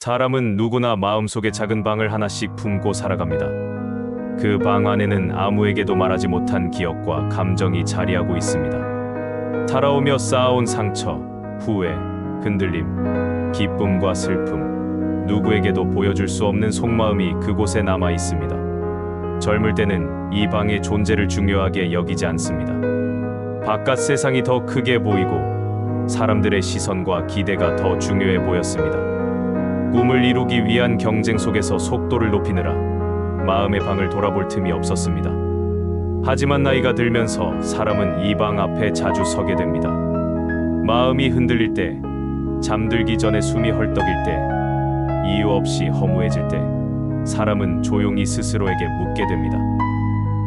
사람은 누구나 마음속에 작은 방을 하나씩 품고 살아갑니다. 그 방 안에는 아무에게도 말하지 못한 기억과 감정이 자리하고 있습니다. 살아오며 쌓아온 상처, 후회, 흔들림, 기쁨과 슬픔, 누구에게도 보여줄 수 없는 속마음이 그곳에 남아 있습니다. 젊을 때는 이 방의 존재를 중요하게 여기지 않습니다. 바깥 세상이 더 크게 보이고 사람들의 시선과 기대가 더 중요해 보였습니다. 꿈을 이루기 위한 경쟁 속에서 속도를 높이느라 마음의 방을 돌아볼 틈이 없었습니다. 하지만 나이가 들면서 사람은 이 방 앞에 자주 서게 됩니다. 마음이 흔들릴 때, 잠들기 전에 숨이 헐떡일 때, 이유 없이 허무해질 때, 사람은 조용히 스스로에게 묻게 됩니다.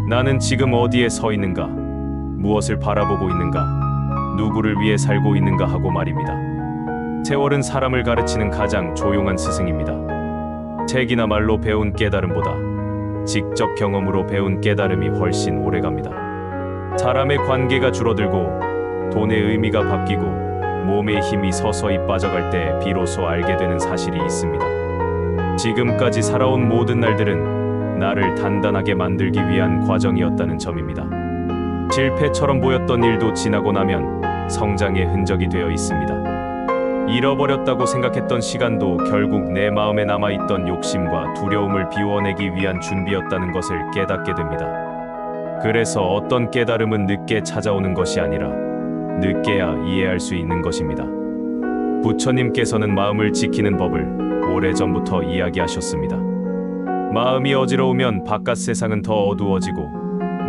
나는 지금 어디에 서 있는가? 무엇을 바라보고 있는가? 누구를 위해 살고 있는가 하고 말입니다. 세월은 사람을 가르치는 가장 조용한 스승입니다. 책이나 말로 배운 깨달음보다 직접 경험으로 배운 깨달음이 훨씬 오래갑니다. 사람의 관계가 줄어들고 돈의 의미가 바뀌고 몸의 힘이 서서히 빠져갈 때 비로소 알게 되는 사실이 있습니다. 지금까지 살아온 모든 날들은 나를 단단하게 만들기 위한 과정이었다는 점입니다. 실패처럼 보였던 일도 지나고 나면 성장의 흔적이 되어 있습니다. 잃어버렸다고 생각했던 시간도 결국 내 마음에 남아있던 욕심과 두려움을 비워내기 위한 준비였다는 것을 깨닫게 됩니다. 그래서 어떤 깨달음은 늦게 찾아오는 것이 아니라 늦게야 이해할 수 있는 것입니다. 부처님께서는 마음을 지키는 법을 오래전부터 이야기하셨습니다. 마음이 어지러우면 바깥 세상은 더 어두워지고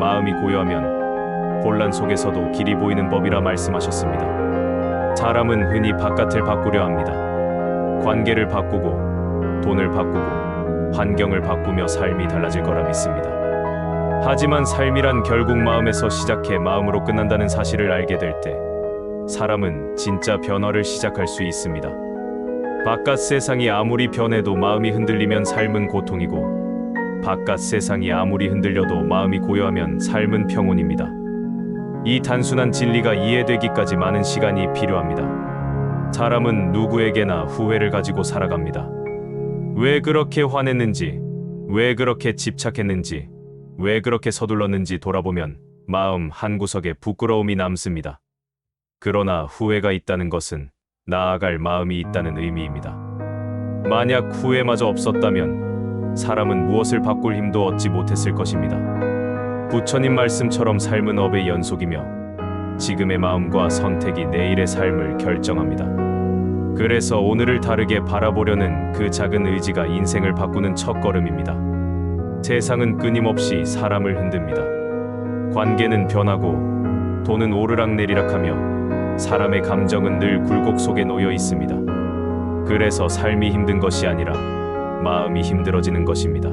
마음이 고요하면 혼란 속에서도 길이 보이는 법이라 말씀하셨습니다. 사람은 흔히 바깥을 바꾸려 합니다. 관계를 바꾸고 돈을 바꾸고 환경을 바꾸며 삶이 달라질 거라 믿습니다. 하지만 삶이란 결국 마음에서 시작해 마음으로 끝난다는 사실을 알게 될 때 사람은 진짜 변화를 시작할 수 있습니다. 바깥 세상이 아무리 변해도 마음이 흔들리면 삶은 고통이고 바깥 세상이 아무리 흔들려도 마음이 고요하면 삶은 평온입니다. 이 단순한 진리가 이해되기까지 많은 시간이 필요합니다. 사람은 누구에게나 후회를 가지고 살아갑니다. 왜 그렇게 화냈는지, 왜 그렇게 집착했는지, 왜 그렇게 서둘렀는지 돌아보면 마음 한구석에 부끄러움이 남습니다. 그러나 후회가 있다는 것은 나아갈 마음이 있다는 의미입니다. 만약 후회마저 없었다면 사람은 무엇을 바꿀 힘도 얻지 못했을 것입니다. 부처님 말씀처럼 삶은 업의 연속이며 지금의 마음과 선택이 내일의 삶을 결정합니다. 그래서 오늘을 다르게 바라보려는 그 작은 의지가 인생을 바꾸는 첫걸음입니다. 세상은 끊임없이 사람을 흔듭니다. 관계는 변하고 돈은 오르락내리락하며 사람의 감정은 늘 굴곡 속에 놓여 있습니다. 그래서 삶이 힘든 것이 아니라 마음이 힘들어지는 것입니다.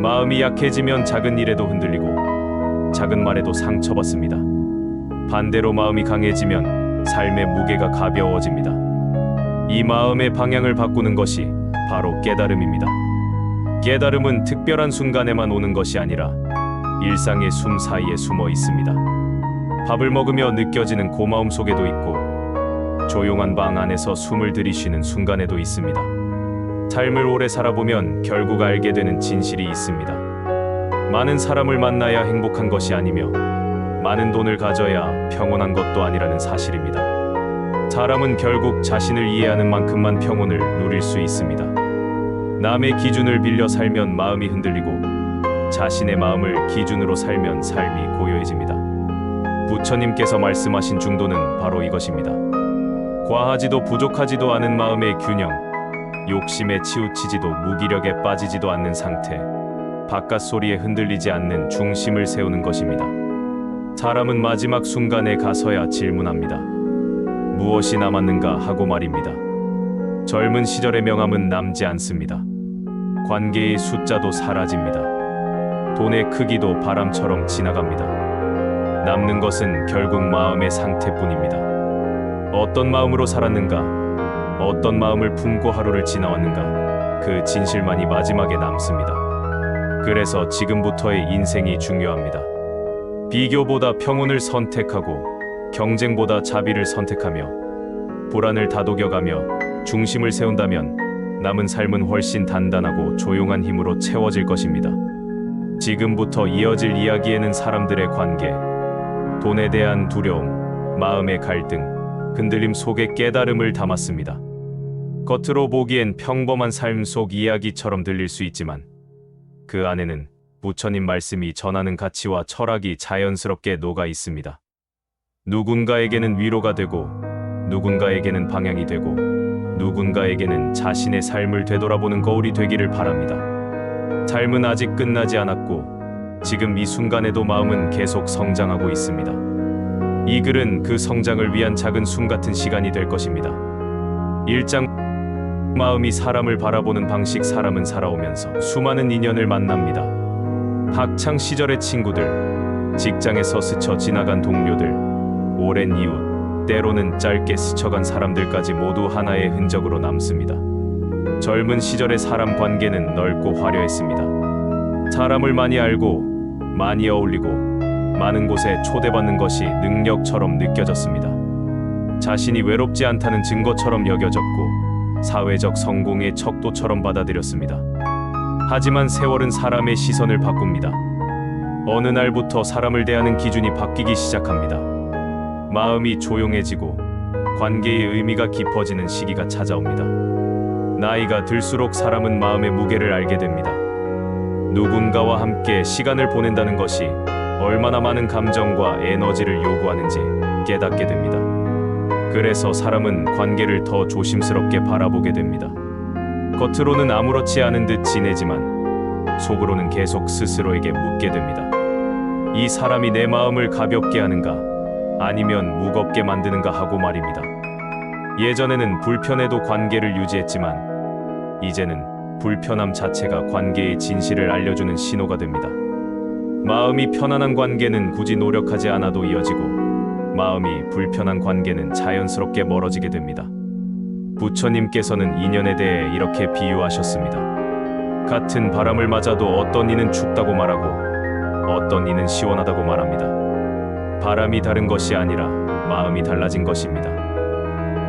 마음이 약해지면 작은 일에도 흔들리고 작은 말에도 상처받습니다. 반대로 마음이 강해지면 삶의 무게가 가벼워집니다. 이 마음의 방향을 바꾸는 것이 바로 깨달음입니다. 깨달음은 특별한 순간에만 오는 것이 아니라 일상의 숨 사이에 숨어 있습니다. 밥을 먹으며 느껴지는 고마움 속에도 있고 조용한 방 안에서 숨을 들이쉬는 순간에도 있습니다. 삶을 오래 살아보면 결국 알게 되는 진실이 있습니다. 많은 사람을 만나야 행복한 것이 아니며 많은 돈을 가져야 평온한 것도 아니라는 사실입니다. 사람은 결국 자신을 이해하는 만큼만 평온을 누릴 수 있습니다. 남의 기준을 빌려 살면 마음이 흔들리고 자신의 마음을 기준으로 살면 삶이 고요해집니다. 부처님께서 말씀하신 중도는 바로 이것입니다. 과하지도 부족하지도 않은 마음의 균형, 욕심에 치우치지도 무기력에 빠지지도 않는 상태, 바깥 소리에 흔들리지 않는 중심을 세우는 것입니다. 사람은 마지막 순간에 가서야 질문합니다. 무엇이 남았는가 하고 말입니다. 젊은 시절의 명함은 남지 않습니다. 관계의 숫자도 사라집니다. 돈의 크기도 바람처럼 지나갑니다. 남는 것은 결국 마음의 상태뿐입니다. 어떤 마음으로 살았는가? 어떤 마음을 품고 하루를 지나왔는가? 그 진실만이 마지막에 남습니다. 그래서 지금부터의 인생이 중요합니다. 비교보다 평온을 선택하고 경쟁보다 자비를 선택하며 불안을 다독여가며 중심을 세운다면 남은 삶은 훨씬 단단하고 조용한 힘으로 채워질 것입니다. 지금부터 이어질 이야기에는 사람들의 관계, 돈에 대한 두려움, 마음의 갈등, 흔들림 속의 깨달음을 담았습니다. 겉으로 보기엔 평범한 삶 속 이야기처럼 들릴 수 있지만 그 안에는 부처님 말씀이 전하는 가치와 철학이 자연스럽게 녹아 있습니다. 누군가에게는 위로가 되고, 누군가에게는 방향이 되고, 누군가에게는 자신의 삶을 되돌아보는 거울이 되기를 바랍니다. 삶은 아직 끝나지 않았고, 지금 이 순간에도 마음은 계속 성장하고 있습니다. 이 글은 그 성장을 위한 작은 숨 같은 시간이 될 것입니다. 1장 마음이 사람을 바라보는 방식. 사람은 살아오면서 수많은 인연을 만납니다. 학창 시절의 친구들, 직장에서 스쳐 지나간 동료들, 오랜 이웃, 때로는 짧게 스쳐간 사람들까지 모두 하나의 흔적으로 남습니다. 젊은 시절의 사람 관계는 넓고 화려했습니다. 사람을 많이 알고, 많이 어울리고, 많은 곳에 초대받는 것이 능력처럼 느껴졌습니다. 자신이 외롭지 않다는 증거처럼 여겨졌고, 사회적 성공의 척도처럼 받아들였습니다. 하지만 세월은 사람의 시선을 바꿉니다. 어느 날부터 사람을 대하는 기준이 바뀌기 시작합니다. 마음이 조용해지고 관계의 의미가 깊어지는 시기가 찾아옵니다. 나이가 들수록 사람은 마음의 무게를 알게 됩니다. 누군가와 함께 시간을 보낸다는 것이 얼마나 많은 감정과 에너지를 요구하는지 깨닫게 됩니다. 그래서 사람은 관계를 더 조심스럽게 바라보게 됩니다. 겉으로는 아무렇지 않은 듯 지내지만 속으로는 계속 스스로에게 묻게 됩니다. 이 사람이 내 마음을 가볍게 하는가 아니면 무겁게 만드는가 하고 말입니다. 예전에는 불편해도 관계를 유지했지만 이제는 불편함 자체가 관계의 진실을 알려주는 신호가 됩니다. 마음이 편안한 관계는 굳이 노력하지 않아도 이어지고 마음이 불편한 관계는 자연스럽게 멀어지게 됩니다. 부처님께서는 인연에 대해 이렇게 비유하셨습니다. 같은 바람을 맞아도 어떤 이는 춥다고 말하고 어떤 이는 시원하다고 말합니다. 바람이 다른 것이 아니라 마음이 달라진 것입니다.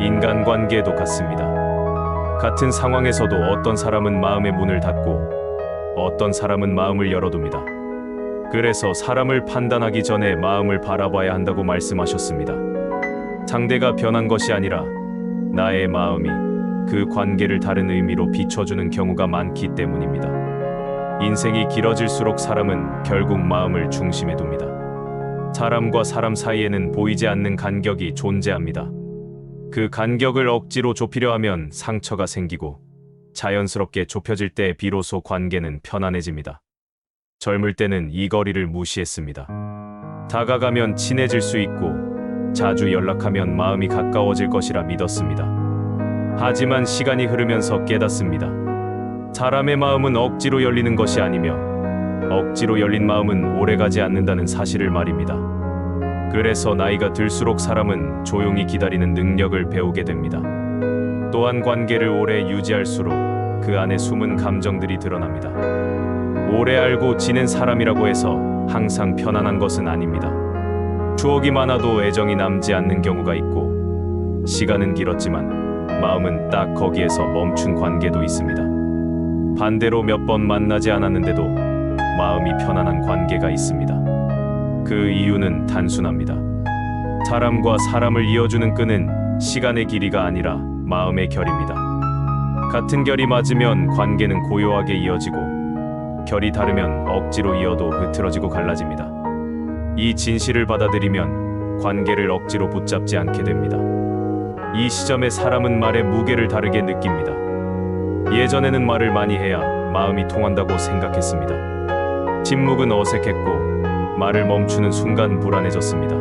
인간관계도 같습니다. 같은 상황에서도 어떤 사람은 마음의 문을 닫고 어떤 사람은 마음을 열어둡니다. 그래서 사람을 판단하기 전에 마음을 바라봐야 한다고 말씀하셨습니다. 상대가 변한 것이 아니라 나의 마음이 그 관계를 다른 의미로 비춰주는 경우가 많기 때문입니다. 인생이 길어질수록 사람은 결국 마음을 중심에 둡니다. 사람과 사람 사이에는 보이지 않는 간격이 존재합니다. 그 간격을 억지로 좁히려 하면 상처가 생기고 자연스럽게 좁혀질 때 비로소 관계는 편안해집니다. 젊을 때는 이 거리를 무시했습니다. 다가가면 친해질 수 있고 자주 연락하면 마음이 가까워질 것이라 믿었습니다. 하지만 시간이 흐르면서 깨닫습니다. 사람의 마음은 억지로 열리는 것이 아니며 억지로 열린 마음은 오래가지 않는다는 사실을 말입니다. 그래서 나이가 들수록 사람은 조용히 기다리는 능력을 배우게 됩니다. 또한 관계를 오래 유지할수록 그 안에 숨은 감정들이 드러납니다. 오래 알고 지낸 사람이라고 해서 항상 편안한 것은 아닙니다. 추억이 많아도 애정이 남지 않는 경우가 있고 시간은 길었지만 마음은 딱 거기에서 멈춘 관계도 있습니다. 반대로 몇 번 만나지 않았는데도 마음이 편안한 관계가 있습니다. 그 이유는 단순합니다. 사람과 사람을 이어주는 끈은 시간의 길이가 아니라 마음의 결입니다. 같은 결이 맞으면 관계는 고요하게 이어지고 결이 다르면 억지로 이어도 흐트러지고 갈라집니다. 이 진실을 받아들이면 관계를 억지로 붙잡지 않게 됩니다. 이 시점에 사람은 말의 무게를 다르게 느낍니다. 예전에는 말을 많이 해야 마음이 통한다고 생각했습니다. 침묵은 어색했고 말을 멈추는 순간 불안해졌습니다.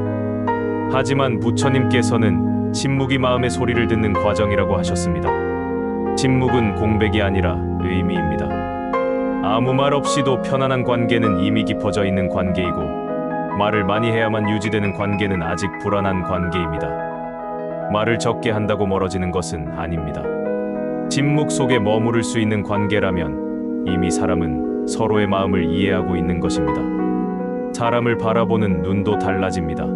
하지만 부처님께서는 침묵이 마음의 소리를 듣는 과정이라고 하셨습니다. 침묵은 공백이 아니라 의미입니다. 아무 말 없이도 편안한 관계는 이미 깊어져 있는 관계이고 말을 많이 해야만 유지되는 관계는 아직 불안한 관계입니다. 말을 적게 한다고 멀어지는 것은 아닙니다. 침묵 속에 머무를 수 있는 관계라면 이미 사람은 서로의 마음을 이해하고 있는 것입니다. 사람을 바라보는 눈도 달라집니다.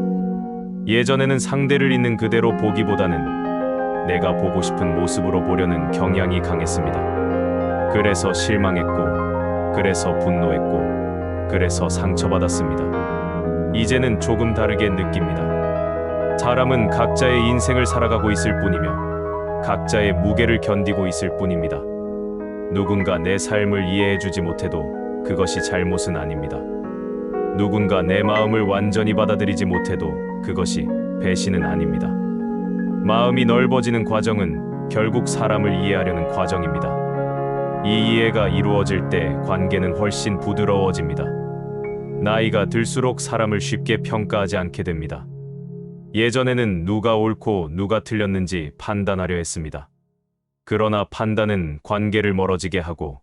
예전에는 상대를 있는 그대로 보기보다는 내가 보고 싶은 모습으로 보려는 경향이 강했습니다. 그래서 실망했고, 그래서 분노했고, 그래서 상처받았습니다. 이제는 조금 다르게 느낍니다. 사람은 각자의 인생을 살아가고 있을 뿐이며 각자의 무게를 견디고 있을 뿐입니다. 누군가 내 삶을 이해해주지 못해도 그것이 잘못은 아닙니다. 누군가 내 마음을 완전히 받아들이지 못해도 그것이 배신은 아닙니다. 마음이 넓어지는 과정은 결국 사람을 이해하려는 과정입니다. 이 이해가 이루어질 때 관계는 훨씬 부드러워집니다. 나이가 들수록 사람을 쉽게 평가하지 않게 됩니다. 예전에는 누가 옳고 누가 틀렸는지 판단하려 했습니다. 그러나 판단은 관계를 멀어지게 하고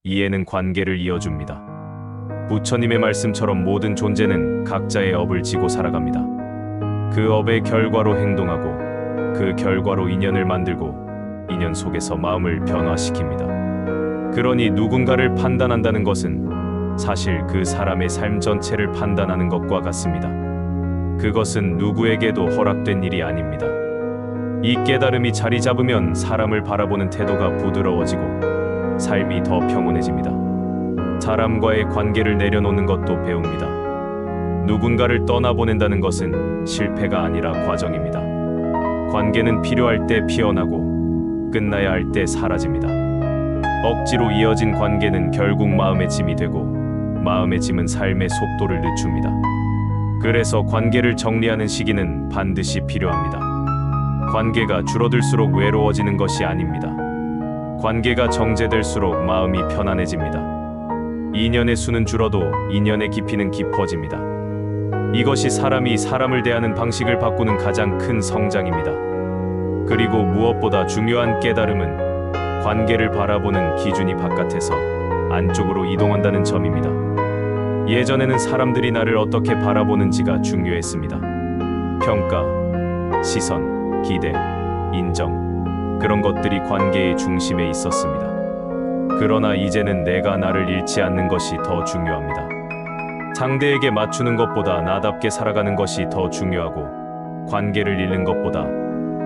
이해는 관계를 이어줍니다. 부처님의 말씀처럼 모든 존재는 각자의 업을 지고 살아갑니다. 그 업의 결과로 행동하고 그 결과로 인연을 만들고 인연 속에서 마음을 변화시킵니다. 그러니 누군가를 판단한다는 것은 사실 그 사람의 삶 전체를 판단하는 것과 같습니다. 그것은 누구에게도 허락된 일이 아닙니다. 이 깨달음이 자리 잡으면 사람을 바라보는 태도가 부드러워지고 삶이 더 평온해집니다. 사람과의 관계를 내려놓는 것도 배웁니다. 누군가를 떠나보낸다는 것은 실패가 아니라 과정입니다. 관계는 필요할 때 피어나고 끝나야 할 때 사라집니다. 억지로 이어진 관계는 결국 마음의 짐이 되고 마음의 짐은 삶의 속도를 늦춥니다. 그래서 관계를 정리하는 시기는 반드시 필요합니다. 관계가 줄어들수록 외로워지는 것이 아닙니다. 관계가 정제될수록 마음이 편안해집니다. 인연의 수는 줄어도 인연의 깊이는 깊어집니다. 이것이 사람이 사람을 대하는 방식을 바꾸는 가장 큰 성장입니다. 그리고 무엇보다 중요한 깨달음은 관계를 바라보는 기준이 바깥에서 안쪽으로 이동한다는 점입니다. 예전에는 사람들이 나를 어떻게 바라보는지가 중요했습니다. 평가, 시선, 기대, 인정, 그런 것들이 관계의 중심에 있었습니다. 그러나 이제는 내가 나를 잃지 않는 것이 더 중요합니다. 상대에게 맞추는 것보다 나답게 살아가는 것이 더 중요하고 관계를 잃는 것보다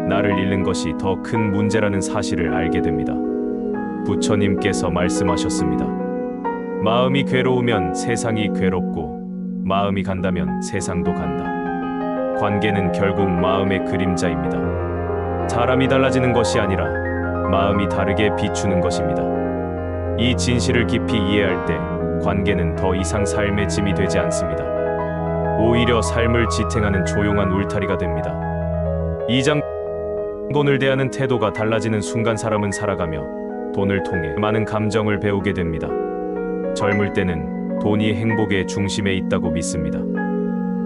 나를 잃는 것이 더 큰 문제라는 사실을 알게 됩니다. 부처님께서 말씀하셨습니다. 마음이 괴로우면 세상이 괴롭고 마음이 간다면 세상도 간다. 관계는 결국 마음의 그림자입니다. 사람이 달라지는 것이 아니라 마음이 다르게 비추는 것입니다. 이 진실을 깊이 이해할 때 관계는 더 이상 삶의 짐이 되지 않습니다. 오히려 삶을 지탱하는 조용한 울타리가 됩니다. 돈을 대하는 태도가 달라지는 순간 사람은 살아가며 돈을 통해 많은 감정을 배우게 됩니다. 젊을 때는 돈이 행복의 중심에 있다고 믿습니다.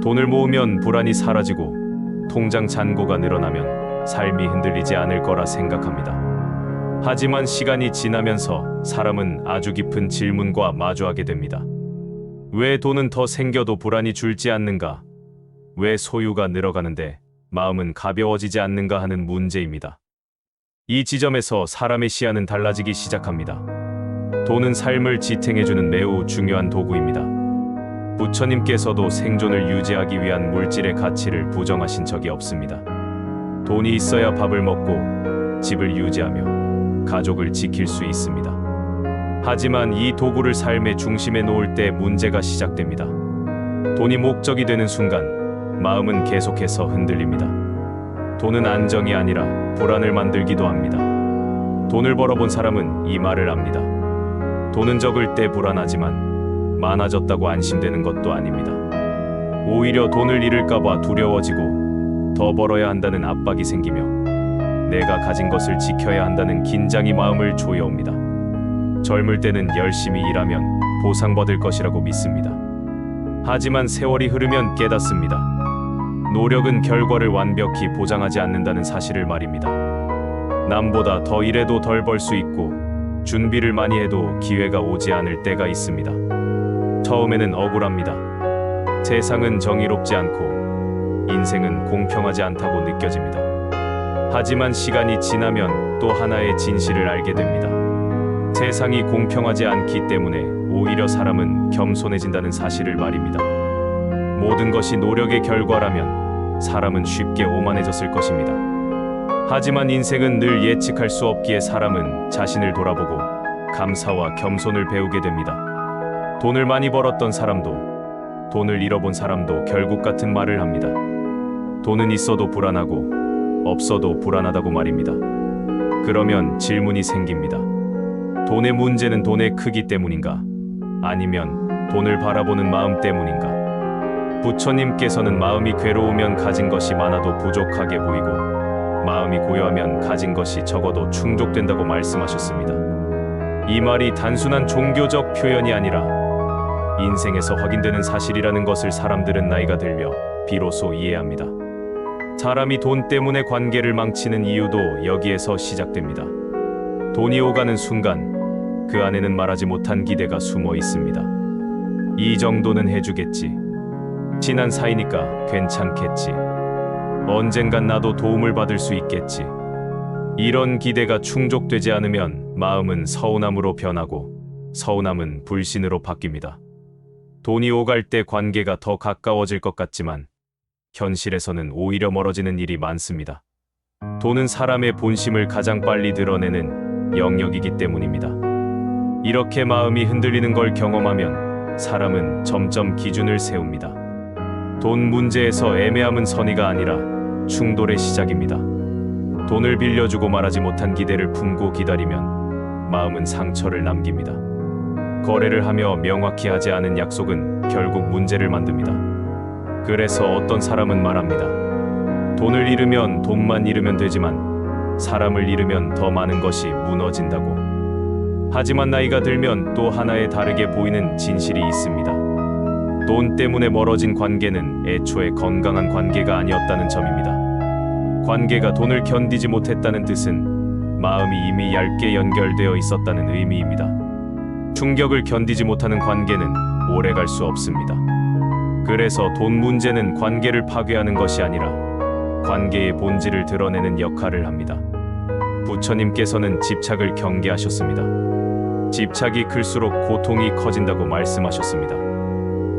돈을 모으면 불안이 사라지고 통장 잔고가 늘어나면 삶이 흔들리지 않을 거라 생각합니다. 하지만 시간이 지나면서 사람은 아주 깊은 질문과 마주하게 됩니다. 왜 돈은 더 생겨도 불안이 줄지 않는가? 왜 소유가 늘어가는데 마음은 가벼워지지 않는가 하는 문제입니다. 이 지점에서 사람의 시야는 달라지기 시작합니다. 돈은 삶을 지탱해주는 매우 중요한 도구입니다. 부처님께서도 생존을 유지하기 위한 물질의 가치를 부정하신 적이 없습니다. 돈이 있어야 밥을 먹고 집을 유지하며 가족을 지킬 수 있습니다. 하지만 이 도구를 삶의 중심에 놓을 때 문제가 시작됩니다. 돈이 목적이 되는 순간 마음은 계속해서 흔들립니다. 돈은 안정이 아니라 불안을 만들기도 합니다. 돈을 벌어본 사람은 이 말을 압니다. 돈은 적을 때 불안하지만 많아졌다고 안심되는 것도 아닙니다. 오히려 돈을 잃을까봐 두려워지고 더 벌어야 한다는 압박이 생기며 내가 가진 것을 지켜야 한다는 긴장이 마음을 조여옵니다. 젊을 때는 열심히 일하면 보상받을 것이라고 믿습니다. 하지만 세월이 흐르면 깨닫습니다. 노력은 결과를 완벽히 보장하지 않는다는 사실을 말입니다. 남보다 더 일해도 덜 벌 수 있고 준비를 많이 해도 기회가 오지 않을 때가 있습니다. 처음에는 억울합니다. 세상은 정의롭지 않고 인생은 공평하지 않다고 느껴집니다. 하지만 시간이 지나면 또 하나의 진실을 알게 됩니다. 세상이 공평하지 않기 때문에 오히려 사람은 겸손해진다는 사실을 말입니다. 모든 것이 노력의 결과라면 사람은 쉽게 오만해졌을 것입니다. 하지만 인생은 늘 예측할 수 없기에 사람은 자신을 돌아보고 감사와 겸손을 배우게 됩니다. 돈을 많이 벌었던 사람도, 돈을 잃어본 사람도 결국 같은 말을 합니다. 돈은 있어도 불안하고 없어도 불안하다고 말입니다. 그러면 질문이 생깁니다. 돈의 문제는 돈의 크기 때문인가? 아니면 돈을 바라보는 마음 때문인가? 부처님께서는 마음이 괴로우면 가진 것이 많아도 부족하게 보이고 마음이 고요하면 가진 것이 적어도 충족된다고 말씀하셨습니다. 이 말이 단순한 종교적 표현이 아니라 인생에서 확인되는 사실이라는 것을 사람들은 나이가 들며 비로소 이해합니다. 사람이 돈 때문에 관계를 망치는 이유도 여기에서 시작됩니다. 돈이 오가는 순간 그 안에는 말하지 못한 기대가 숨어 있습니다. 이 정도는 해주겠지. 친한 사이니까 괜찮겠지. 언젠간 나도 도움을 받을 수 있겠지. 이런 기대가 충족되지 않으면 마음은 서운함으로 변하고 서운함은 불신으로 바뀝니다. 돈이 오갈 때 관계가 더 가까워질 것 같지만 현실에서는 오히려 멀어지는 일이 많습니다. 돈은 사람의 본심을 가장 빨리 드러내는 영역이기 때문입니다. 이렇게 마음이 흔들리는 걸 경험하면 사람은 점점 기준을 세웁니다. 돈 문제에서 애매함은 선의가 아니라 충돌의 시작입니다. 돈을 빌려주고 말하지 못한 기대를 품고 기다리면 마음은 상처를 남깁니다. 거래를 하며 명확히 하지 않은 약속은 결국 문제를 만듭니다. 그래서 어떤 사람은 말합니다. 돈을 잃으면 돈만 잃으면 되지만 사람을 잃으면 더 많은 것이 무너진다고. 하지만 나이가 들면 또 하나의 다르게 보이는 진실이 있습니다. 돈 때문에 멀어진 관계는 애초에 건강한 관계가 아니었다는 점입니다. 관계가 돈을 견디지 못했다는 뜻은 마음이 이미 얇게 연결되어 있었다는 의미입니다. 충격을 견디지 못하는 관계는 오래 갈 수 없습니다. 그래서 돈 문제는 관계를 파괴하는 것이 아니라 관계의 본질을 드러내는 역할을 합니다. 부처님께서는 집착을 경계하셨습니다. 집착이 클수록 고통이 커진다고 말씀하셨습니다.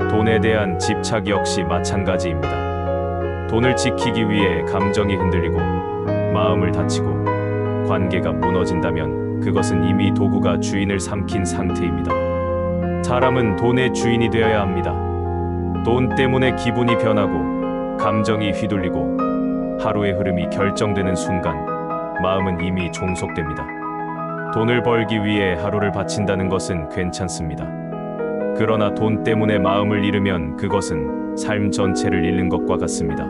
돈에 대한 집착 역시 마찬가지입니다. 돈을 지키기 위해 감정이 흔들리고 마음을 다치고 관계가 무너진다면 그것은 이미 도구가 주인을 삼킨 상태입니다. 사람은 돈의 주인이 되어야 합니다. 돈 때문에 기분이 변하고 감정이 휘둘리고 하루의 흐름이 결정되는 순간 마음은 이미 종속됩니다. 돈을 벌기 위해 하루를 바친다는 것은 괜찮습니다. 그러나 돈 때문에 마음을 잃으면 그것은 삶 전체를 잃는 것과 같습니다.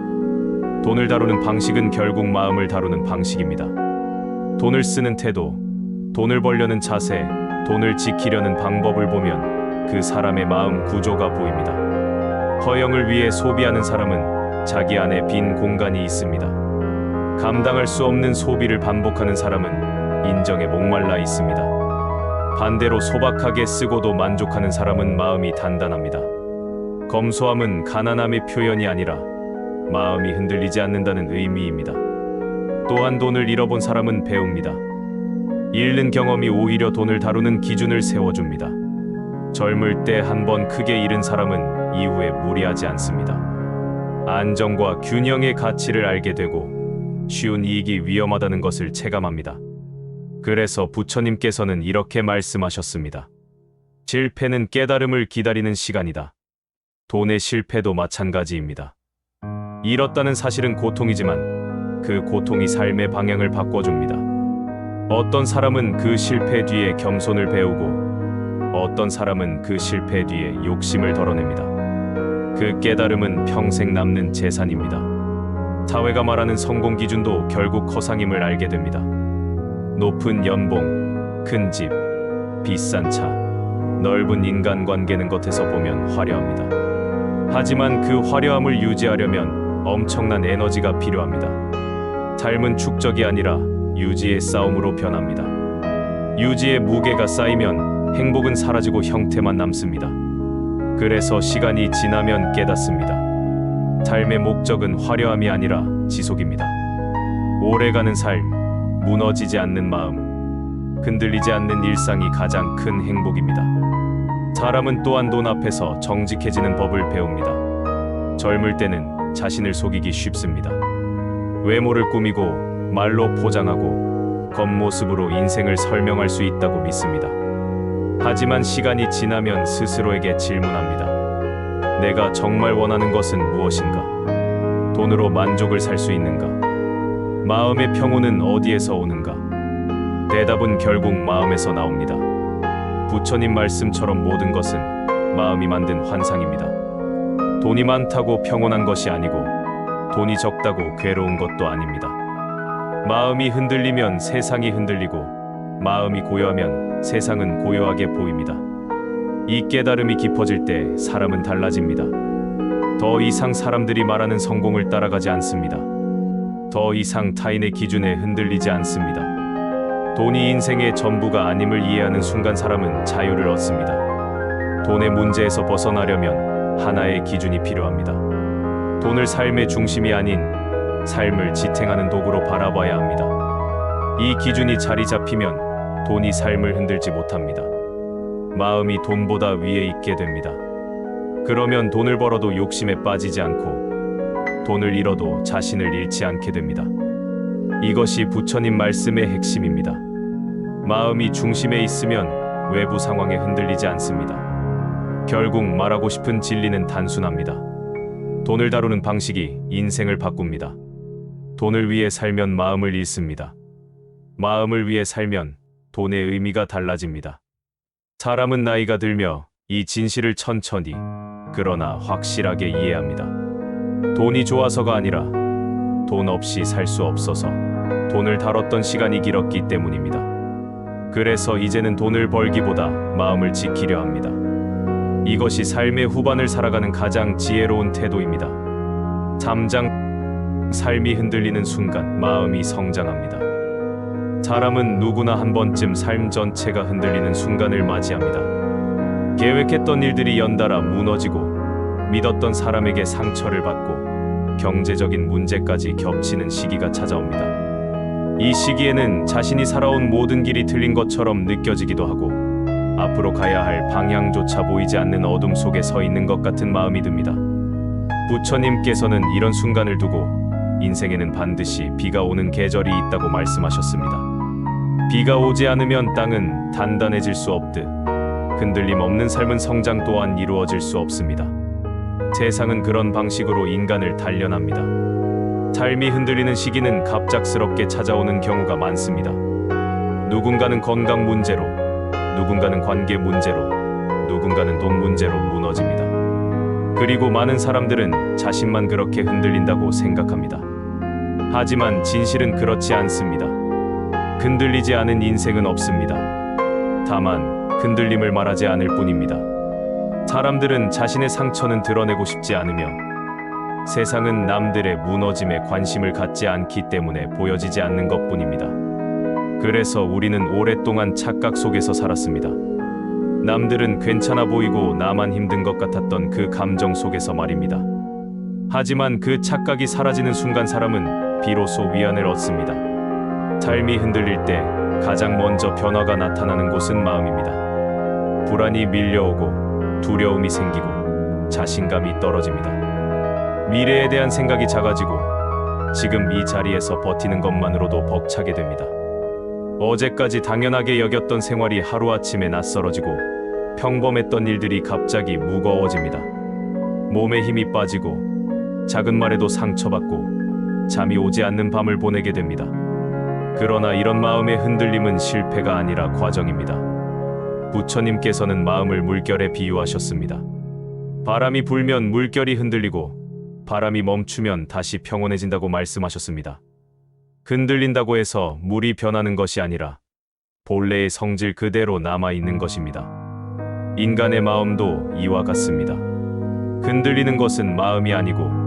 돈을 다루는 방식은 결국 마음을 다루는 방식입니다. 돈을 쓰는 태도, 돈을 벌려는 자세, 돈을 지키려는 방법을 보면 그 사람의 마음 구조가 보입니다. 허영을 위해 소비하는 사람은 자기 안에 빈 공간이 있습니다. 감당할 수 없는 소비를 반복하는 사람은 인정에 목말라 있습니다. 반대로 소박하게 쓰고도 만족하는 사람은 마음이 단단합니다. 검소함은 가난함의 표현이 아니라 마음이 흔들리지 않는다는 의미입니다. 또한 돈을 잃어본 사람은 배웁니다. 잃는 경험이 오히려 돈을 다루는 기준을 세워줍니다. 젊을 때 한 번 크게 잃은 사람은 이후에 무리하지 않습니다. 안정과 균형의 가치를 알게 되고 쉬운 이익이 위험하다는 것을 체감합니다. 그래서 부처님께서는 이렇게 말씀하셨습니다. 실패는 깨달음을 기다리는 시간이다. 돈의 실패도 마찬가지입니다. 잃었다는 사실은 고통이지만 그 고통이 삶의 방향을 바꿔줍니다. 어떤 사람은 그 실패 뒤에 겸손을 배우고 어떤 사람은 그 실패 뒤에 욕심을 덜어냅니다. 그 깨달음은 평생 남는 재산입니다. 사회가 말하는 성공 기준도 결국 허상임을 알게 됩니다. 높은 연봉, 큰 집, 비싼 차, 넓은 인간관계는 겉에서 보면 화려합니다. 하지만 그 화려함을 유지하려면 엄청난 에너지가 필요합니다. 삶은 축적이 아니라 유지의 싸움으로 변합니다. 유지의 무게가 쌓이면 행복은 사라지고 형태만 남습니다. 그래서 시간이 지나면 깨닫습니다. 삶의 목적은 화려함이 아니라 지속입니다. 오래가는 삶, 무너지지 않는 마음, 흔들리지 않는 일상이 가장 큰 행복입니다. 사람은 또한 돈 앞에서 정직해지는 법을 배웁니다. 젊을 때는 자신을 속이기 쉽습니다. 외모를 꾸미고 말로 포장하고 겉모습으로 인생을 설명할 수 있다고 믿습니다. 하지만 시간이 지나면 스스로에게 질문합니다. 내가 정말 원하는 것은 무엇인가? 돈으로 만족을 살 수 있는가? 마음의 평온은 어디에서 오는가? 대답은 결국 마음에서 나옵니다. 부처님 말씀처럼 모든 것은 마음이 만든 환상입니다. 돈이 많다고 평온한 것이 아니고 돈이 적다고 괴로운 것도 아닙니다. 마음이 흔들리면 세상이 흔들리고 마음이 고요하면 세상은 고요하게 보입니다. 이 깨달음이 깊어질 때 사람은 달라집니다. 더 이상 사람들이 말하는 성공을 따라가지 않습니다. 더 이상 타인의 기준에 흔들리지 않습니다. 돈이 인생의 전부가 아님을 이해하는 순간 사람은 자유를 얻습니다. 돈의 문제에서 벗어나려면 하나의 기준이 필요합니다. 돈을 삶의 중심이 아닌 삶을 지탱하는 도구로 바라봐야 합니다. 이 기준이 자리 잡히면 돈이 삶을 흔들지 못합니다. 마음이 돈보다 위에 있게 됩니다. 그러면 돈을 벌어도 욕심에 빠지지 않고 돈을 잃어도 자신을 잃지 않게 됩니다. 이것이 부처님 말씀의 핵심입니다. 마음이 중심에 있으면 외부 상황에 흔들리지 않습니다. 결국 말하고 싶은 진리는 단순합니다. 돈을 다루는 방식이 인생을 바꿉니다. 돈을 위해 살면 마음을 잃습니다. 마음을 위해 살면 돈의 의미가 달라집니다. 사람은 나이가 들며 이 진실을 천천히 그러나 확실하게 이해합니다. 돈이 좋아서가 아니라 돈 없이 살 수 없어서 돈을 다뤘던 시간이 길었기 때문입니다. 그래서 이제는 돈을 벌기보다 마음을 지키려 합니다. 이것이 삶의 후반을 살아가는 가장 지혜로운 태도입니다. 3장 삶이 흔들리는 순간 마음이 성장합니다. 사람은 누구나 한 번쯤 삶 전체가 흔들리는 순간을 맞이합니다. 계획했던 일들이 연달아 무너지고 믿었던 사람에게 상처를 받고 경제적인 문제까지 겹치는 시기가 찾아옵니다. 이 시기에는 자신이 살아온 모든 길이 틀린 것처럼 느껴지기도 하고 앞으로 가야 할 방향조차 보이지 않는 어둠 속에 서 있는 것 같은 마음이 듭니다. 부처님께서는 이런 순간을 두고 인생에는 반드시 비가 오는 계절이 있다고 말씀하셨습니다. 비가 오지 않으면 땅은 단단해질 수 없듯 흔들림 없는 삶은 성장 또한 이루어질 수 없습니다. 세상은 그런 방식으로 인간을 단련합니다. 삶이 흔들리는 시기는 갑작스럽게 찾아오는 경우가 많습니다. 누군가는 건강 문제로, 누군가는 관계 문제로, 누군가는 돈 문제로 무너집니다. 그리고 많은 사람들은 자신만 그렇게 흔들린다고 생각합니다. 하지만 진실은 그렇지 않습니다. 흔들리지 않은 인생은 없습니다. 다만 흔들림을 말하지 않을 뿐입니다. 사람들은 자신의 상처는 드러내고 싶지 않으며 세상은 남들의 무너짐에 관심을 갖지 않기 때문에 보여지지 않는 것뿐입니다. 그래서 우리는 오랫동안 착각 속에서 살았습니다. 남들은 괜찮아 보이고 나만 힘든 것 같았던 그 감정 속에서 말입니다. 하지만 그 착각이 사라지는 순간 사람은 비로소 위안을 얻습니다. 삶이 흔들릴 때 가장 먼저 변화가 나타나는 곳은 마음입니다. 불안이 밀려오고 두려움이 생기고 자신감이 떨어집니다. 미래에 대한 생각이 작아지고 지금 이 자리에서 버티는 것만으로도 벅차게 됩니다. 어제까지 당연하게 여겼던 생활이 하루아침에 낯설어지고 평범했던 일들이 갑자기 무거워집니다. 몸에 힘이 빠지고 작은 말에도 상처받고 잠이 오지 않는 밤을 보내게 됩니다. 그러나 이런 마음의 흔들림은 실패가 아니라 과정입니다. 부처님께서는 마음을 물결에 비유하셨습니다. 바람이 불면 물결이 흔들리고 바람이 멈추면 다시 평온해진다고 말씀하셨습니다. 흔들린다고 해서 물이 변하는 것이 아니라 본래의 성질 그대로 남아있는 것입니다. 인간의 마음도 이와 같습니다. 흔들리는 것은 마음이 아니고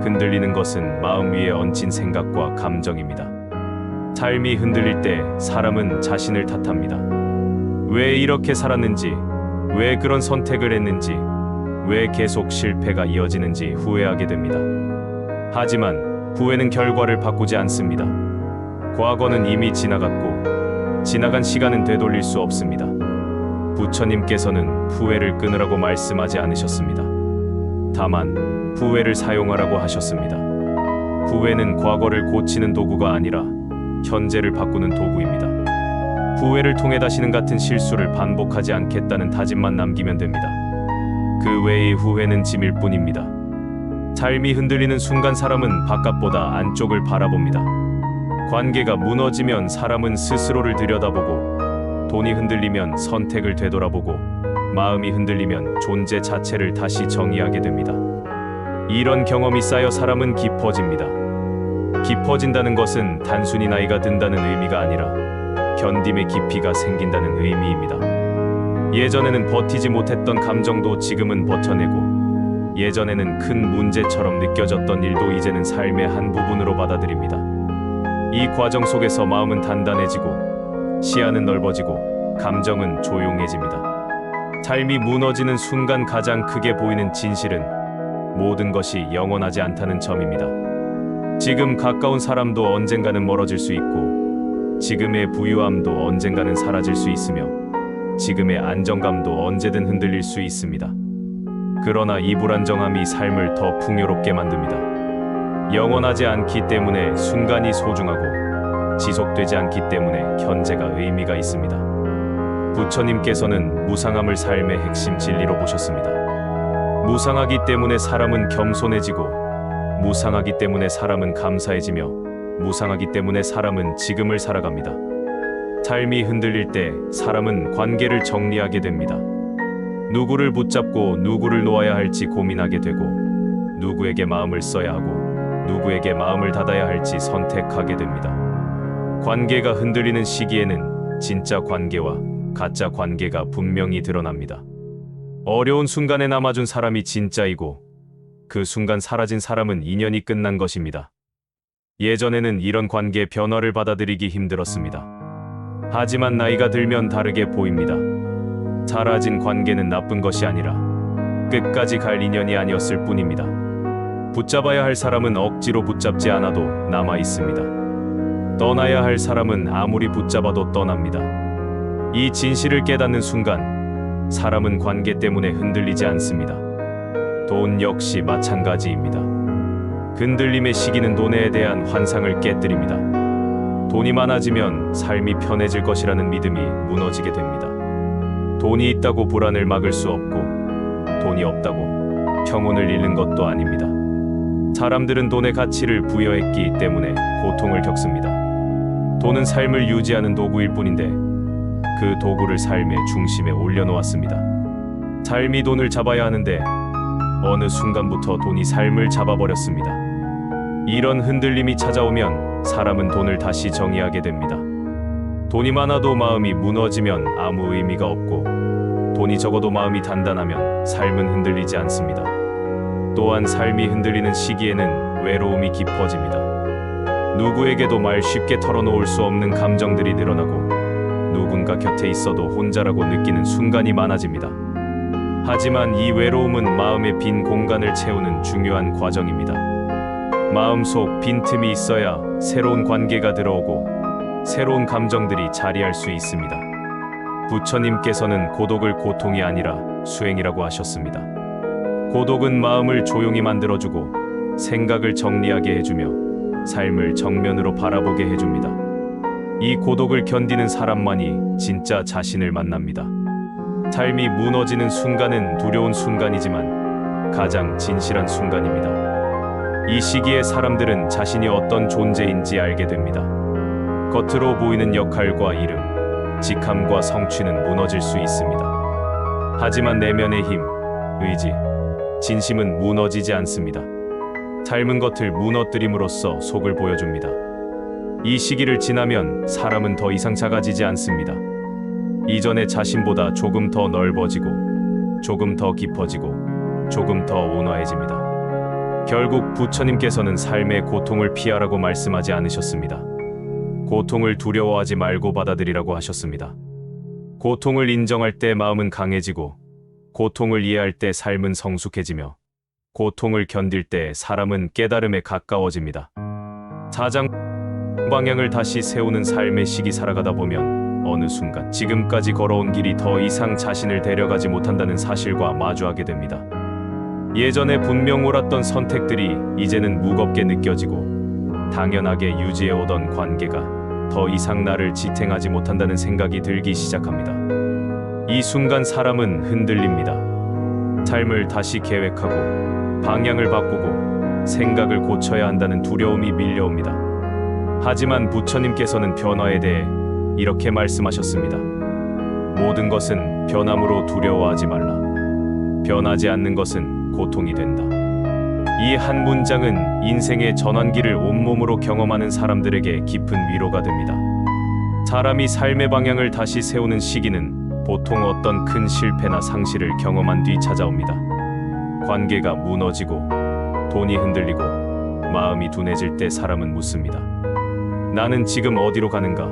흔들리는 것은 마음 위에 얹힌 생각과 감정입니다. 삶이 흔들릴 때 사람은 자신을 탓합니다. 왜 이렇게 살았는지, 왜 그런 선택을 했는지, 왜 계속 실패가 이어지는지 후회하게 됩니다. 하지만 후회는 결과를 바꾸지 않습니다. 과거는 이미 지나갔고 지나간 시간은 되돌릴 수 없습니다. 부처님께서는 후회를 끊으라고 말씀하지 않으셨습니다. 다만 후회를 사용하라고 하셨습니다. 후회는 과거를 고치는 도구가 아니라 현재를 바꾸는 도구입니다. 후회를 통해 다시는 같은 실수를 반복하지 않겠다는 다짐만 남기면 됩니다. 그 외의 후회는 짐일 뿐입니다. 삶이 흔들리는 순간 사람은 바깥보다 안쪽을 바라봅니다. 관계가 무너지면 사람은 스스로를 들여다보고, 돈이 흔들리면 선택을 되돌아보고, 마음이 흔들리면 존재 자체를 다시 정의하게 됩니다. 이런 경험이 쌓여 사람은 깊어집니다. 깊어진다는 것은 단순히 나이가 든다는 의미가 아니라 견딤의 깊이가 생긴다는 의미입니다. 예전에는 버티지 못했던 감정도 지금은 버텨내고, 예전에는 큰 문제처럼 느껴졌던 일도 이제는 삶의 한 부분으로 받아들입니다. 이 과정 속에서 마음은 단단해지고, 시야는 넓어지고, 감정은 조용해집니다. 삶이 무너지는 순간 가장 크게 보이는 진실은 모든 것이 영원하지 않다는 점입니다. 지금 가까운 사람도 언젠가는 멀어질 수 있고, 지금의 부유함도 언젠가는 사라질 수 있으며, 지금의 안정감도 언제든 흔들릴 수 있습니다. 그러나 이 불안정함이 삶을 더 풍요롭게 만듭니다. 영원하지 않기 때문에 순간이 소중하고, 지속되지 않기 때문에 현재가 의미가 있습니다. 부처님께서는 무상함을 삶의 핵심 진리로 보셨습니다. 무상하기 때문에 사람은 겸손해지고, 무상하기 때문에 사람은 감사해지며, 무상하기 때문에 사람은 지금을 살아갑니다. 삶이 흔들릴 때 사람은 관계를 정리하게 됩니다. 누구를 붙잡고 누구를 놓아야 할지 고민하게 되고, 누구에게 마음을 써야 하고 누구에게 마음을 닫아야 할지 선택하게 됩니다. 관계가 흔들리는 시기에는 진짜 관계와 가짜 관계가 분명히 드러납니다. 어려운 순간에 남아준 사람이 진짜이고, 그 순간 사라진 사람은 인연이 끝난 것입니다. 예전에는 이런 관계 변화를 받아들이기 힘들었습니다. 하지만 나이가 들면 다르게 보입니다. 사라진 관계는 나쁜 것이 아니라 끝까지 갈 인연이 아니었을 뿐입니다. 붙잡아야 할 사람은 억지로 붙잡지 않아도 남아 있습니다. 떠나야 할 사람은 아무리 붙잡아도 떠납니다. 이 진실을 깨닫는 순간 사람은 관계 때문에 흔들리지 않습니다. 돈 역시 마찬가지입니다. 흔들림의 시기는 돈에 대한 환상을 깨뜨립니다. 돈이 많아지면 삶이 편해질 것이라는 믿음이 무너지게 됩니다. 돈이 있다고 불안을 막을 수 없고, 돈이 없다고 평온을 잃는 것도 아닙니다. 사람들은 돈의 가치를 부여했기 때문에 고통을 겪습니다. 돈은 삶을 유지하는 도구일 뿐인데, 그 도구를 삶의 중심에 올려놓았습니다. 삶이 돈을 잡아야 하는데 어느 순간부터 돈이 삶을 잡아버렸습니다. 이런 흔들림이 찾아오면 사람은 돈을 다시 정의하게 됩니다. 돈이 많아도 마음이 무너지면 아무 의미가 없고, 돈이 적어도 마음이 단단하면 삶은 흔들리지 않습니다. 또한 삶이 흔들리는 시기에는 외로움이 깊어집니다. 누구에게도 말 쉽게 털어놓을 수 없는 감정들이 늘어나고, 누군가 곁에 있어도 혼자라고 느끼는 순간이 많아집니다. 하지만 이 외로움은 마음의 빈 공간을 채우는 중요한 과정입니다. 마음속 빈틈이 있어야 새로운 관계가 들어오고, 새로운 감정들이 자리할 수 있습니다. 부처님께서는 고독을 고통이 아니라 수행이라고 하셨습니다. 고독은 마음을 조용히 만들어주고, 생각을 정리하게 해주며, 삶을 정면으로 바라보게 해줍니다. 이 고독을 견디는 사람만이 진짜 자신을 만납니다. 삶이 무너지는 순간은 두려운 순간이지만 가장 진실한 순간입니다. 이 시기에 사람들은 자신이 어떤 존재인지 알게 됩니다. 겉으로 보이는 역할과 이름, 직함과 성취는 무너질 수 있습니다. 하지만 내면의 힘, 의지, 진심은 무너지지 않습니다. 삶은 겉을 무너뜨림으로써 속을 보여줍니다. 이 시기를 지나면 사람은 더 이상 작아지지 않습니다. 이전의 자신보다 조금 더 넓어지고, 조금 더 깊어지고, 조금 더 온화해집니다. 결국 부처님께서는 삶의 고통을 피하라고 말씀하지 않으셨습니다. 고통을 두려워하지 말고 받아들이라고 하셨습니다. 고통을 인정할 때 마음은 강해지고, 고통을 이해할 때 삶은 성숙해지며, 고통을 견딜 때 사람은 깨달음에 가까워집니다. 사장 방향을 다시 세우는 삶의 시기 살아가다 보면 어느 순간 지금까지 걸어온 길이 더 이상 자신을 데려가지 못한다는 사실과 마주하게 됩니다. 예전에 분명 옳았던 선택들이 이제는 무겁게 느껴지고, 당연하게 유지해오던 관계가 더 이상 나를 지탱하지 못한다는 생각이 들기 시작합니다. 이 순간 사람은 흔들립니다. 삶을 다시 계획하고 방향을 바꾸고 생각을 고쳐야 한다는 두려움이 밀려옵니다. 하지만 부처님께서는 변화에 대해 이렇게 말씀하셨습니다. 모든 것은 변함으로 두려워하지 말라. 변하지 않는 것은 고통이 된다. 이 한 문장은 인생의 전환기를 온몸으로 경험하는 사람들에게 깊은 위로가 됩니다. 사람이 삶의 방향을 다시 세우는 시기는 보통 어떤 큰 실패나 상실을 경험한 뒤 찾아옵니다. 관계가 무너지고 돈이 흔들리고 마음이 둔해질 때 사람은 묻습니다. 나는 지금 어디로 가는가?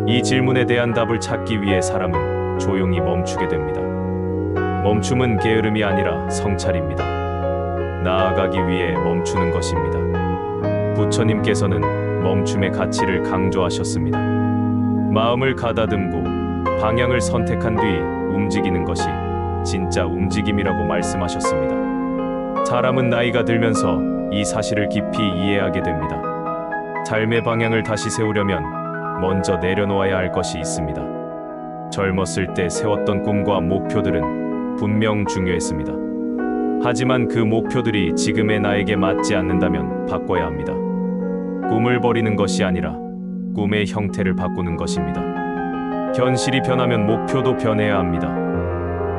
이 질문에 대한 답을 찾기 위해 사람은 조용히 멈추게 됩니다. 멈춤은 게으름이 아니라 성찰입니다. 나아가기 위해 멈추는 것입니다. 부처님께서는 멈춤의 가치를 강조하셨습니다. 마음을 가다듬고 방향을 선택한 뒤 움직이는 것이 진짜 움직임이라고 말씀하셨습니다. 사람은 나이가 들면서 이 사실을 깊이 이해하게 됩니다. 삶의 방향을 다시 세우려면 먼저 내려놓아야 할 것이 있습니다. 젊었을 때 세웠던 꿈과 목표들은 분명 중요했습니다. 하지만 그 목표들이 지금의 나에게 맞지 않는다면 바꿔야 합니다. 꿈을 버리는 것이 아니라 꿈의 형태를 바꾸는 것입니다. 현실이 변하면 목표도 변해야 합니다.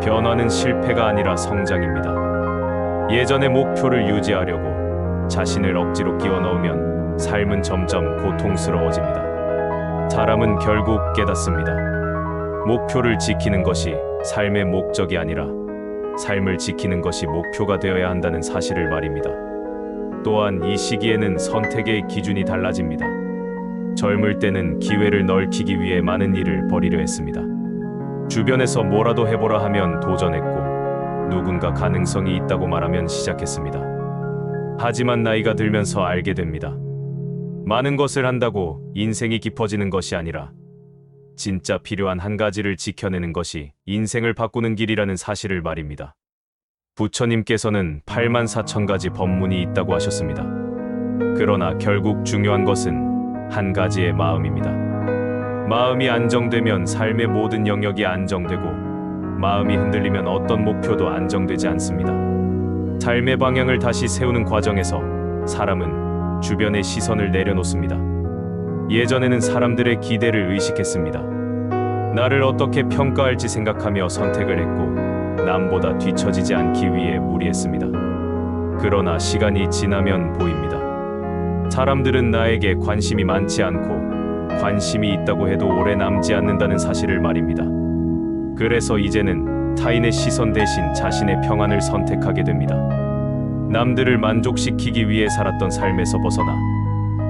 변화는 실패가 아니라 성장입니다. 예전의 목표를 유지하려고 자신을 억지로 끼워 넣으면 삶은 점점 고통스러워집니다. 사람은 결국 깨닫습니다. 목표를 지키는 것이 삶의 목적이 아니라 삶을 지키는 것이 목표가 되어야 한다는 사실을 말입니다. 또한 이 시기에는 선택의 기준이 달라집니다. 젊을 때는 기회를 넓히기 위해 많은 일을 벌이려 했습니다. 주변에서 뭐라도 해보라 하면 도전했고 누군가 가능성이 있다고 말하면 시작했습니다. 하지만 나이가 들면서 알게 됩니다. 많은 것을 한다고 인생이 깊어지는 것이 아니라 진짜 필요한 한 가지를 지켜내는 것이 인생을 바꾸는 길이라는 사실을 말입니다. 부처님께서는 84,000가지 법문이 있다고 하셨습니다. 그러나 결국 중요한 것은 한 가지의 마음입니다. 마음이 안정되면 삶의 모든 영역이 안정되고 마음이 흔들리면 어떤 목표도 안정되지 않습니다. 삶의 방향을 다시 세우는 과정에서 사람은 주변의 시선을 내려놓습니다. 예전에는 사람들의 기대를 의식했습니다. 나를 어떻게 평가할지 생각하며 선택을 했고 남보다 뒤처지지 않기 위해 무리했습니다. 그러나 시간이 지나면 보입니다. 사람들은 나에게 관심이 많지 않고 관심이 있다고 해도 오래 남지 않는다는 사실을 말입니다. 그래서 이제는 타인의 시선 대신 자신의 평안을 선택하게 됩니다. 남들을 만족시키기 위해 살았던 삶에서 벗어나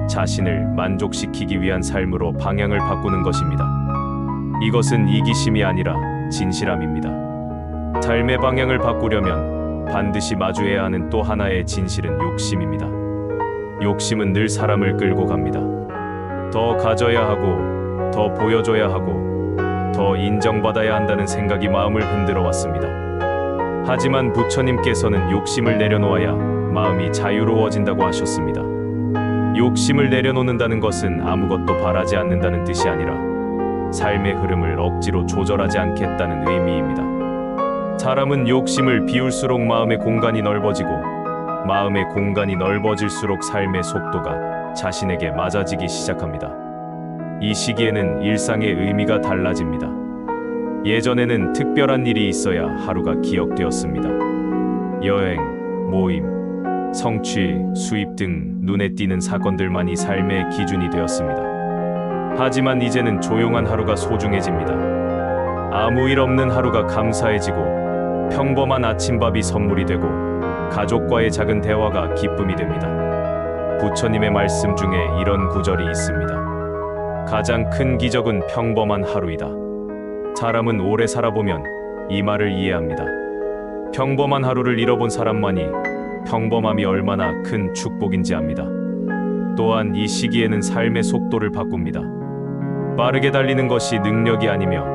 자신을 만족시키기 위한 삶으로 방향을 바꾸는 것입니다. 이것은 이기심이 아니라 진실함입니다. 삶의 방향을 바꾸려면 반드시 마주해야 하는 또 하나의 진실은 욕심입니다. 욕심은 늘 사람을 끌고 갑니다. 더 가져야 하고, 더 보여줘야 하고, 더 인정받아야 한다는 생각이 마음을 흔들어 왔습니다. 하지만 부처님께서는 욕심을 내려놓아야 마음이 자유로워진다고 하셨습니다. 욕심을 내려놓는다는 것은 아무것도 바라지 않는다는 뜻이 아니라 삶의 흐름을 억지로 조절하지 않겠다는 의미입니다. 사람은 욕심을 비울수록 마음의 공간이 넓어지고 마음의 공간이 넓어질수록 삶의 속도가 자신에게 맞아지기 시작합니다. 이 시기에는 일상의 의미가 달라집니다. 예전에는 특별한 일이 있어야 하루가 기억되었습니다. 여행, 모임, 성취, 수입 등 눈에 띄는 사건들만이 삶의 기준이 되었습니다. 하지만 이제는 조용한 하루가 소중해집니다. 아무 일 없는 하루가 감사해지고 평범한 아침밥이 선물이 되고 가족과의 작은 대화가 기쁨이 됩니다. 부처님의 말씀 중에 이런 구절이 있습니다. 가장 큰 기적은 평범한 하루이다. 사람은 오래 살아보면 이 말을 이해합니다. 평범한 하루를 잃어본 사람만이 평범함이 얼마나 큰 축복인지 압니다. 또한 이 시기에는 삶의 속도를 바꿉니다. 빠르게 달리는 것이 능력이 아니며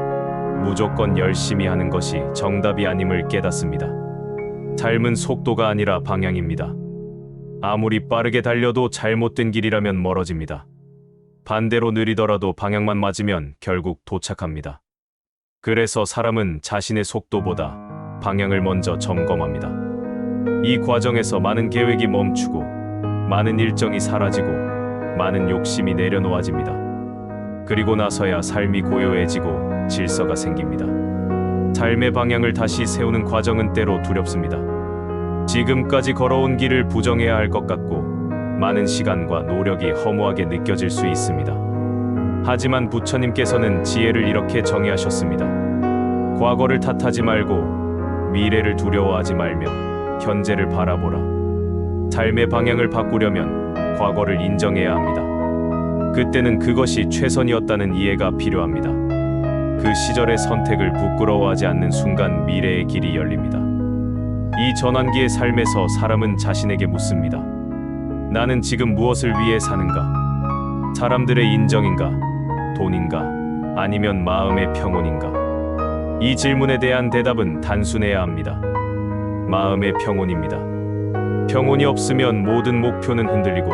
무조건 열심히 하는 것이 정답이 아님을 깨닫습니다. 삶은 속도가 아니라 방향입니다. 아무리 빠르게 달려도 잘못된 길이라면 멀어집니다. 반대로 느리더라도 방향만 맞으면 결국 도착합니다. 그래서 사람은 자신의 속도보다 방향을 먼저 점검합니다. 이 과정에서 많은 계획이 멈추고 많은 일정이 사라지고 많은 욕심이 내려놓아집니다. 그리고 나서야 삶이 고요해지고 질서가 생깁니다. 삶의 방향을 다시 세우는 과정은 때로 두렵습니다. 지금까지 걸어온 길을 부정해야 할 것 같고 많은 시간과 노력이 허무하게 느껴질 수 있습니다. 하지만 부처님께서는 지혜를 이렇게 정의하셨습니다. 과거를 탓하지 말고 미래를 두려워하지 말며 현재를 바라보라. 삶의 방향을 바꾸려면 과거를 인정해야 합니다. 그때는 그것이 최선이었다는 이해가 필요합니다. 그 시절의 선택을 부끄러워하지 않는 순간 미래의 길이 열립니다. 이 전환기의 삶에서 사람은 자신에게 묻습니다. 나는 지금 무엇을 위해 사는가? 사람들의 인정인가? 돈인가? 아니면 마음의 평온인가? 이 질문에 대한 대답은 단순해야 합니다. 마음의 평온입니다. 평온이 없으면 모든 목표는 흔들리고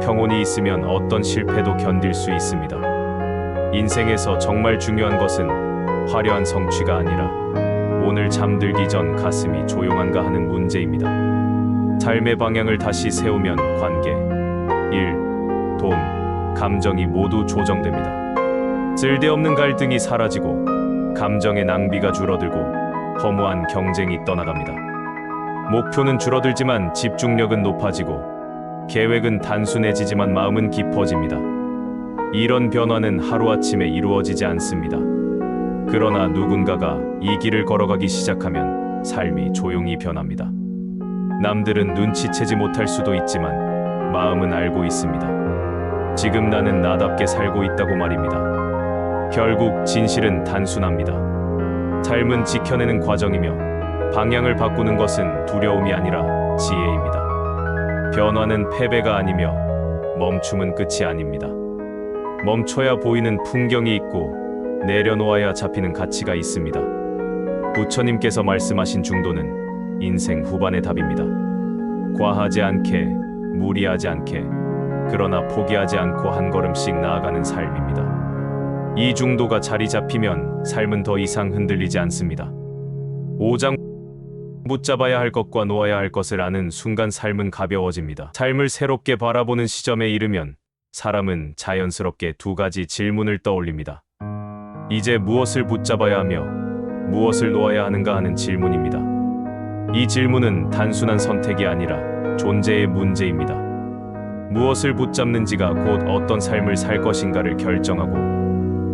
평온이 있으면 어떤 실패도 견딜 수 있습니다. 인생에서 정말 중요한 것은 화려한 성취가 아니라 오늘 잠들기 전 가슴이 조용한가 하는 문제입니다. 삶의 방향을 다시 세우면 관계, 일, 돈, 감정이 모두 조정됩니다. 쓸데없는 갈등이 사라지고 감정의 낭비가 줄어들고 허무한 경쟁이 떠나갑니다. 목표는 줄어들지만 집중력은 높아지고 계획은 단순해지지만 마음은 깊어집니다. 이런 변화는 하루아침에 이루어지지 않습니다. 그러나 누군가가 이 길을 걸어가기 시작하면 삶이 조용히 변합니다. 남들은 눈치채지 못할 수도 있지만 마음은 알고 있습니다. 지금 나는 나답게 살고 있다고 말입니다. 결국 진실은 단순합니다. 삶은 지켜내는 과정이며 방향을 바꾸는 것은 두려움이 아니라 지혜입니다. 변화는 패배가 아니며 멈춤은 끝이 아닙니다. 멈춰야 보이는 풍경이 있고 내려놓아야 잡히는 가치가 있습니다. 부처님께서 말씀하신 중도는 인생 후반의 답입니다. 과하지 않게, 무리하지 않게, 그러나 포기하지 않고 한 걸음씩 나아가는 삶입니다. 이 중도가 자리 잡히면 삶은 더 이상 흔들리지 않습니다. 오장 붙잡아야 할 것과 놓아야 할 것을 아는 순간 삶은 가벼워집니다. 삶을 새롭게 바라보는 시점에 이르면 사람은 자연스럽게 두 가지 질문을 떠올립니다. 이제 무엇을 붙잡아야 하며 무엇을 놓아야 하는가 하는 질문입니다. 이 질문은 단순한 선택이 아니라 존재의 문제입니다. 무엇을 붙잡는지가 곧 어떤 삶을 살 것인가를 결정하고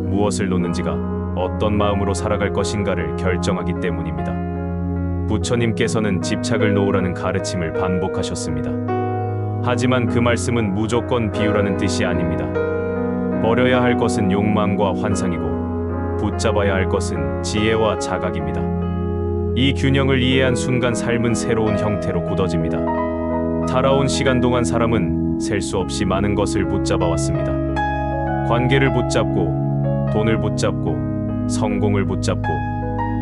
무엇을 놓는지가 어떤 마음으로 살아갈 것인가를 결정하기 때문입니다. 부처님께서는 집착을 놓으라는 가르침을 반복하셨습니다. 하지만 그 말씀은 무조건 비우라는 뜻이 아닙니다. 버려야 할 것은 욕망과 환상이고 붙잡아야 할 것은 지혜와 자각입니다. 이 균형을 이해한 순간 삶은 새로운 형태로 굳어집니다. 살아온 시간 동안 사람은 셀 수 없이 많은 것을 붙잡아 왔습니다. 관계를 붙잡고 돈을 붙잡고 성공을 붙잡고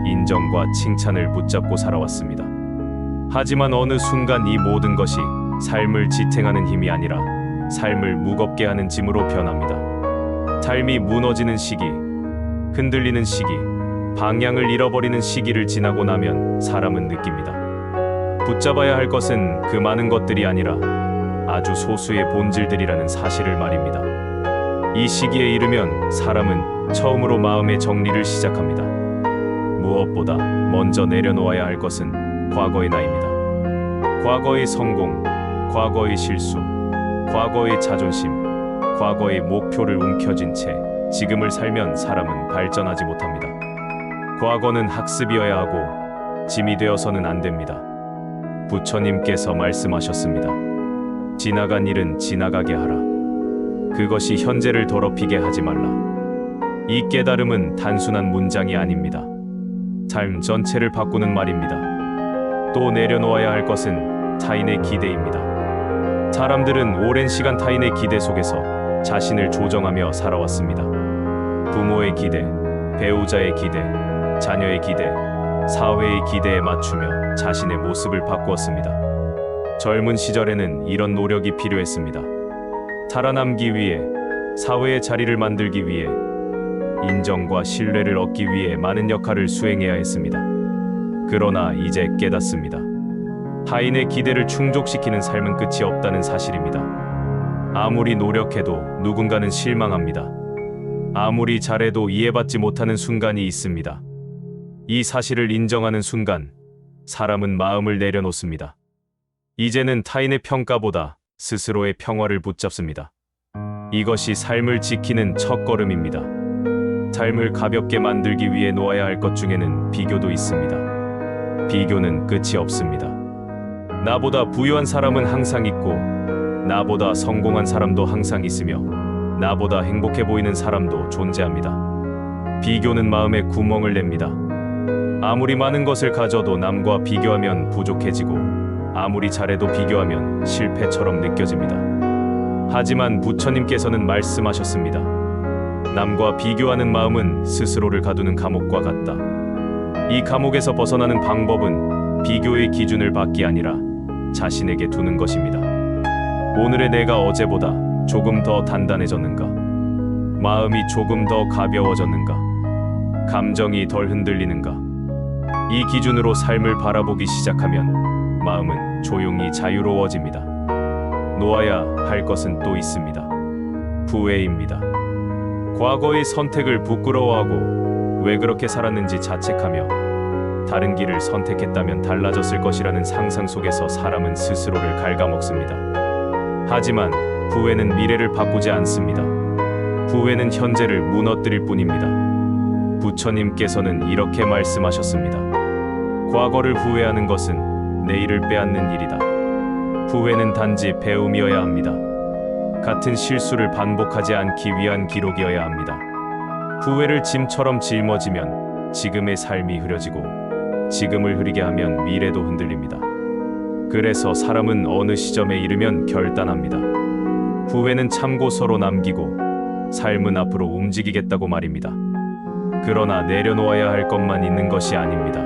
인정과 칭찬을 붙잡고 살아왔습니다. 하지만 어느 순간 이 모든 것이 삶을 지탱하는 힘이 아니라 삶을 무겁게 하는 짐으로 변합니다. 삶이 무너지는 시기, 흔들리는 시기, 방향을 잃어버리는 시기를 지나고 나면 사람은 느낍니다. 붙잡아야 할 것은 그 많은 것들이 아니라 아주 소수의 본질들이라는 사실을 말입니다. 이 시기에 이르면 사람은 처음으로 마음의 정리를 시작합니다. 무엇보다 먼저 내려놓아야 할 것은 과거의 나입니다. 과거의 성공, 과거의 실수, 과거의 자존심, 과거의 목표를 움켜쥔 채 지금을 살면 사람은 발전하지 못합니다. 과거는 학습이어야 하고 짐이 되어서는 안 됩니다. 부처님께서 말씀하셨습니다. 지나간 일은 지나가게 하라. 그것이 현재를 더럽히게 하지 말라. 이 깨달음은 단순한 문장이 아닙니다. 삶 전체를 바꾸는 말입니다. 또 내려놓아야 할 것은 타인의 기대입니다. 사람들은 오랜 시간 타인의 기대 속에서 자신을 조정하며 살아왔습니다. 부모의 기대, 배우자의 기대, 자녀의 기대, 사회의 기대에 맞추며 자신의 모습을 바꾸었습니다. 젊은 시절에는 이런 노력이 필요했습니다. 살아남기 위해, 사회의 자리를 만들기 위해, 인정과 신뢰를 얻기 위해 많은 역할을 수행해야 했습니다. 그러나 이제 깨닫습니다. 타인의 기대를 충족시키는 삶은 끝이 없다는 사실입니다. 아무리 노력해도 누군가는 실망합니다. 아무리 잘해도 이해받지 못하는 순간이 있습니다. 이 사실을 인정하는 순간, 사람은 마음을 내려놓습니다. 이제는 타인의 평가보다 스스로의 평화를 붙잡습니다. 이것이 삶을 지키는 첫걸음입니다. 삶을 가볍게 만들기 위해 놓아야 할 것 중에는 비교도 있습니다. 비교는 끝이 없습니다. 나보다 부유한 사람은 항상 있고, 나보다 성공한 사람도 항상 있으며, 나보다 행복해 보이는 사람도 존재합니다. 비교는 마음에 구멍을 냅니다. 아무리 많은 것을 가져도 남과 비교하면 부족해지고, 아무리 잘해도 비교하면 실패처럼 느껴집니다. 하지만 부처님께서는 말씀하셨습니다. 남과 비교하는 마음은 스스로를 가두는 감옥과 같다. 이 감옥에서 벗어나는 방법은 비교의 기준을 받기 아니라 자신에게 두는 것입니다. 오늘의 내가 어제보다 조금 더 단단해졌는가? 마음이 조금 더 가벼워졌는가? 감정이 덜 흔들리는가? 이 기준으로 삶을 바라보기 시작하면 마음은 조용히 자유로워집니다. 놓아야 할 것은 또 있습니다. 후회입니다. 과거의 선택을 부끄러워하고 왜 그렇게 살았는지 자책하며 다른 길을 선택했다면 달라졌을 것이라는 상상 속에서 사람은 스스로를 갉아먹습니다. 하지만 후회는 미래를 바꾸지 않습니다. 후회는 현재를 무너뜨릴 뿐입니다. 부처님께서는 이렇게 말씀하셨습니다. 과거를 후회하는 것은 내일을 빼앗는 일이다. 후회는 단지 배움이어야 합니다. 같은 실수를 반복하지 않기 위한 기록이어야 합니다. 후회를 짐처럼 짊어지면 지금의 삶이 흐려지고, 지금을 흐리게 하면 미래도 흔들립니다. 그래서 사람은 어느 시점에 이르면 결단합니다. 후회는 참고서로 남기고, 삶은 앞으로 움직이겠다고 말입니다. 그러나 내려놓아야 할 것만 있는 것이 아닙니다.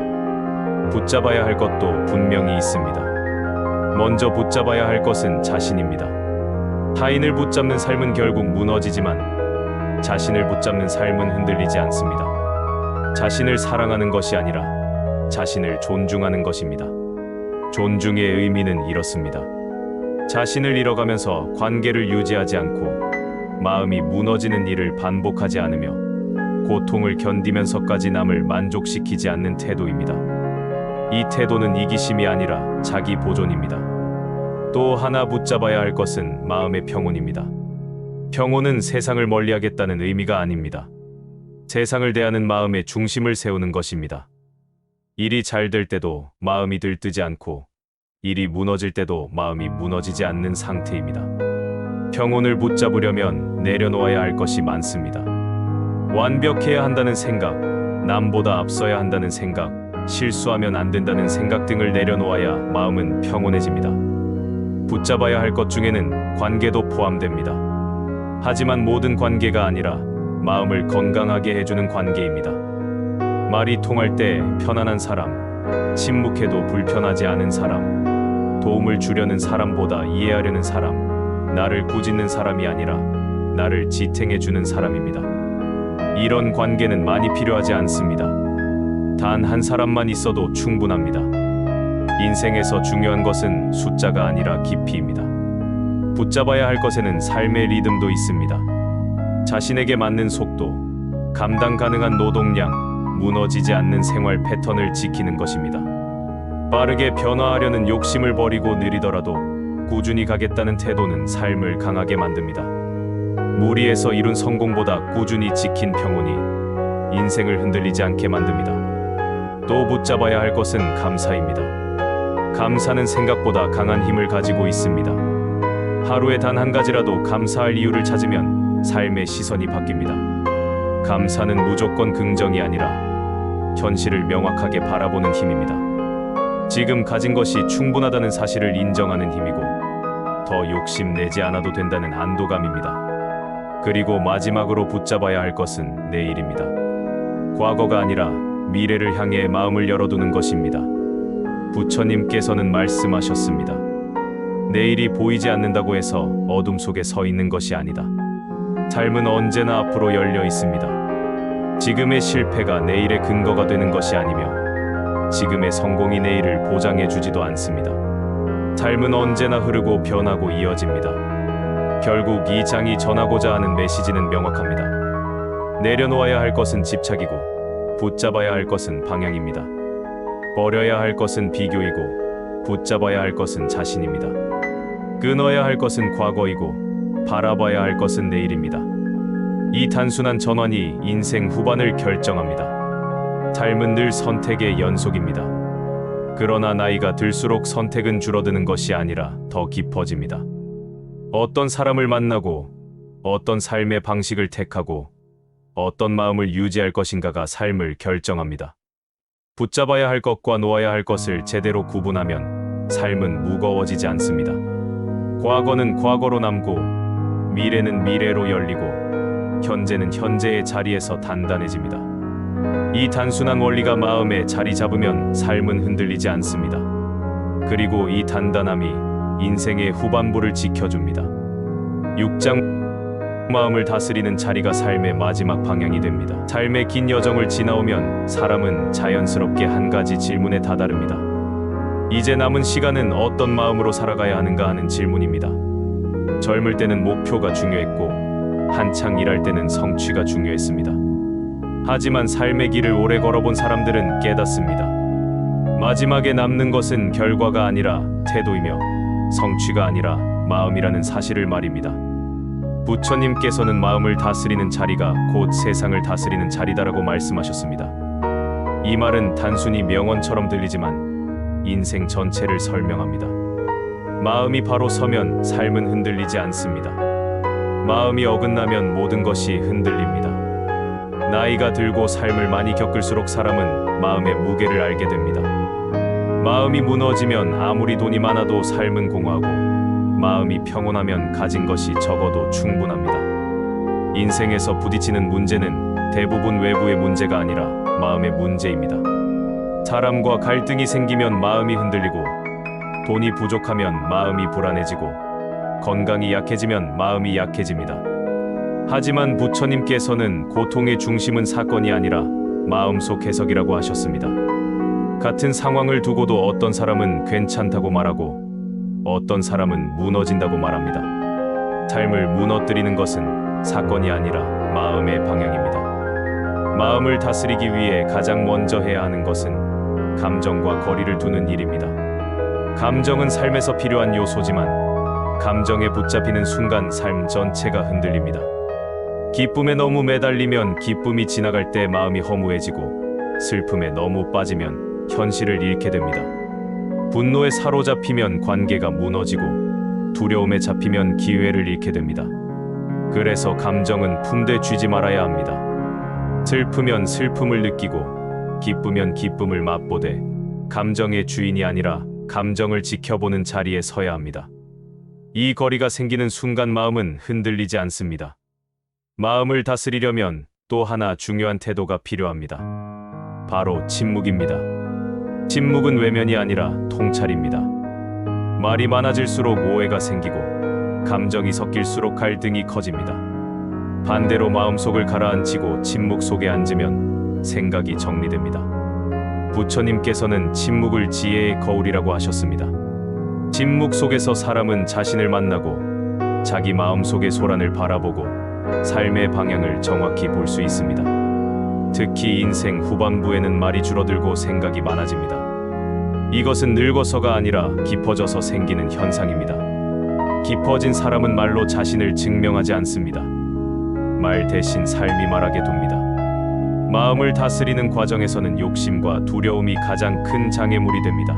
붙잡아야 할 것도 분명히 있습니다. 먼저 붙잡아야 할 것은 자신입니다. 타인을 붙잡는 삶은 결국 무너지지만, 자신을 붙잡는 삶은 흔들리지 않습니다. 자신을 사랑하는 것이 아니라 자신을 존중하는 것입니다. 존중의 의미는 이렇습니다. 자신을 잃어가면서 관계를 유지하지 않고, 마음이 무너지는 일을 반복하지 않으며, 고통을 견디면서까지 남을 만족시키지 않는 태도입니다. 이 태도는 이기심이 아니라 자기 보존입니다. 또 하나 붙잡아야 할 것은 마음의 평온입니다. 평온은 세상을 멀리하겠다는 의미가 아닙니다. 세상을 대하는 마음의 중심을 세우는 것입니다. 일이 잘 될 때도 마음이 들뜨지 않고, 일이 무너질 때도 마음이 무너지지 않는 상태입니다. 평온을 붙잡으려면 내려놓아야 할 것이 많습니다. 완벽해야 한다는 생각, 남보다 앞서야 한다는 생각, 실수하면 안 된다는 생각 등을 내려놓아야 마음은 평온해집니다. 붙잡아야 할 것 중에는 관계도 포함됩니다. 하지만 모든 관계가 아니라 마음을 건강하게 해주는 관계입니다. 말이 통할 때 편안한 사람, 침묵해도 불편하지 않은 사람, 도움을 주려는 사람보다 이해하려는 사람, 나를 꾸짖는 사람이 아니라 나를 지탱해주는 사람입니다. 이런 관계는 많이 필요하지 않습니다. 단 한 사람만 있어도 충분합니다. 인생에서 중요한 것은 숫자가 아니라 깊이입니다. 붙잡아야 할 것에는 삶의 리듬도 있습니다. 자신에게 맞는 속도, 감당 가능한 노동량, 무너지지 않는 생활 패턴을 지키는 것입니다. 빠르게 변화하려는 욕심을 버리고 느리더라도 꾸준히 가겠다는 태도는 삶을 강하게 만듭니다. 무리해서 이룬 성공보다 꾸준히 지킨 평온이 인생을 흔들리지 않게 만듭니다. 또 붙잡아야 할 것은 감사입니다. 감사는 생각보다 강한 힘을 가지고 있습니다. 하루에 단 한 가지라도 감사할 이유를 찾으면 삶의 시선이 바뀝니다. 감사는 무조건 긍정이 아니라 현실을 명확하게 바라보는 힘입니다. 지금 가진 것이 충분하다는 사실을 인정하는 힘이고, 더 욕심내지 않아도 된다는 안도감입니다. 그리고 마지막으로 붙잡아야 할 것은 내일입니다. 과거가 아니라 미래를 향해 마음을 열어두는 것입니다. 부처님께서는 말씀하셨습니다. 내일이 보이지 않는다고 해서 어둠 속에 서 있는 것이 아니다. 삶은 언제나 앞으로 열려 있습니다. 지금의 실패가 내일의 근거가 되는 것이 아니며 지금의 성공이 내일을 보장해 주지도 않습니다. 삶은 언제나 흐르고 변하고 이어집니다. 결국 이 장이 전하고자 하는 메시지는 명확합니다. 내려놓아야 할 것은 집착이고 붙잡아야 할 것은 방향입니다. 버려야 할 것은 비교이고 붙잡아야 할 것은 자신입니다. 끊어야 할 것은 과거이고 바라봐야 할 것은 내일입니다. 이 단순한 전환이 인생 후반을 결정합니다. 삶은 늘 선택의 연속입니다. 그러나 나이가 들수록 선택은 줄어드는 것이 아니라 더 깊어집니다. 어떤 사람을 만나고 어떤 삶의 방식을 택하고 어떤 마음을 유지할 것인가가 삶을 결정합니다. 붙잡아야 할 것과 놓아야 할 것을 제대로 구분하면 삶은 무거워지지 않습니다. 과거는 과거로 남고 미래는 미래로 열리고 현재는 현재의 자리에서 단단해집니다. 이 단순한 원리가 마음에 자리 잡으면 삶은 흔들리지 않습니다. 그리고 이 단단함이 인생의 후반부를 지켜줍니다. 6장 마음을 다스리는 자리가 삶의 마지막 방향이 됩니다. 삶의 긴 여정을 지나오면 사람은 자연스럽게 한 가지 질문에 다다릅니다. 이제 남은 시간은 어떤 마음으로 살아가야 하는가 하는 질문입니다. 젊을 때는 목표가 중요했고 한창 일할 때는 성취가 중요했습니다. 하지만 삶의 길을 오래 걸어본 사람들은 깨닫습니다. 마지막에 남는 것은 결과가 아니라 태도이며 성취가 아니라 마음이라는 사실을 말입니다. 부처님께서는 마음을 다스리는 자리가 곧 세상을 다스리는 자리다라고 말씀하셨습니다. 이 말은 단순히 명언처럼 들리지만 인생 전체를 설명합니다. 마음이 바로 서면 삶은 흔들리지 않습니다. 마음이 어긋나면 모든 것이 흔들립니다. 나이가 들고 삶을 많이 겪을수록 사람은 마음의 무게를 알게 됩니다. 마음이 무너지면 아무리 돈이 많아도 삶은 공허하고 마음이 평온하면 가진 것이 적어도 충분합니다. 인생에서 부딪히는 문제는 대부분 외부의 문제가 아니라 마음의 문제입니다. 사람과 갈등이 생기면 마음이 흔들리고 돈이 부족하면 마음이 불안해지고 건강이 약해지면 마음이 약해집니다. 하지만 부처님께서는 고통의 중심은 사건이 아니라 마음속 해석이라고 하셨습니다. 같은 상황을 두고도 어떤 사람은 괜찮다고 말하고 어떤 사람은 무너진다고 말합니다. 삶을 무너뜨리는 것은 사건이 아니라 마음의 방향입니다. 마음을 다스리기 위해 가장 먼저 해야 하는 것은 감정과 거리를 두는 일입니다. 감정은 삶에서 필요한 요소지만 감정에 붙잡히는 순간 삶 전체가 흔들립니다. 기쁨에 너무 매달리면 기쁨이 지나갈 때 마음이 허무해지고 슬픔에 너무 빠지면 현실을 잃게 됩니다. 분노에 사로잡히면 관계가 무너지고 두려움에 잡히면 기회를 잃게 됩니다. 그래서 감정은 품되 쥐지 말아야 합니다. 슬프면 슬픔을 느끼고 기쁘면 기쁨을 맛보되 감정의 주인이 아니라 감정을 지켜보는 자리에 서야 합니다. 이 거리가 생기는 순간 마음은 흔들리지 않습니다. 마음을 다스리려면 또 하나 중요한 태도가 필요합니다. 바로 침묵입니다. 침묵은 외면이 아니라 통찰입니다. 말이 많아질수록 오해가 생기고 감정이 섞일수록 갈등이 커집니다. 반대로 마음속을 가라앉히고 침묵 속에 앉으면 생각이 정리됩니다. 부처님께서는 침묵을 지혜의 거울이라고 하셨습니다. 침묵 속에서 사람은 자신을 만나고 자기 마음속의 소란을 바라보고 삶의 방향을 정확히 볼 수 있습니다. 특히 인생 후반부에는 말이 줄어들고 생각이 많아집니다. 이것은 늙어서가 아니라 깊어져서 생기는 현상입니다. 깊어진 사람은 말로 자신을 증명하지 않습니다. 말 대신 삶이 말하게 됩니다. 마음을 다스리는 과정에서는 욕심과 두려움이 가장 큰 장애물이 됩니다.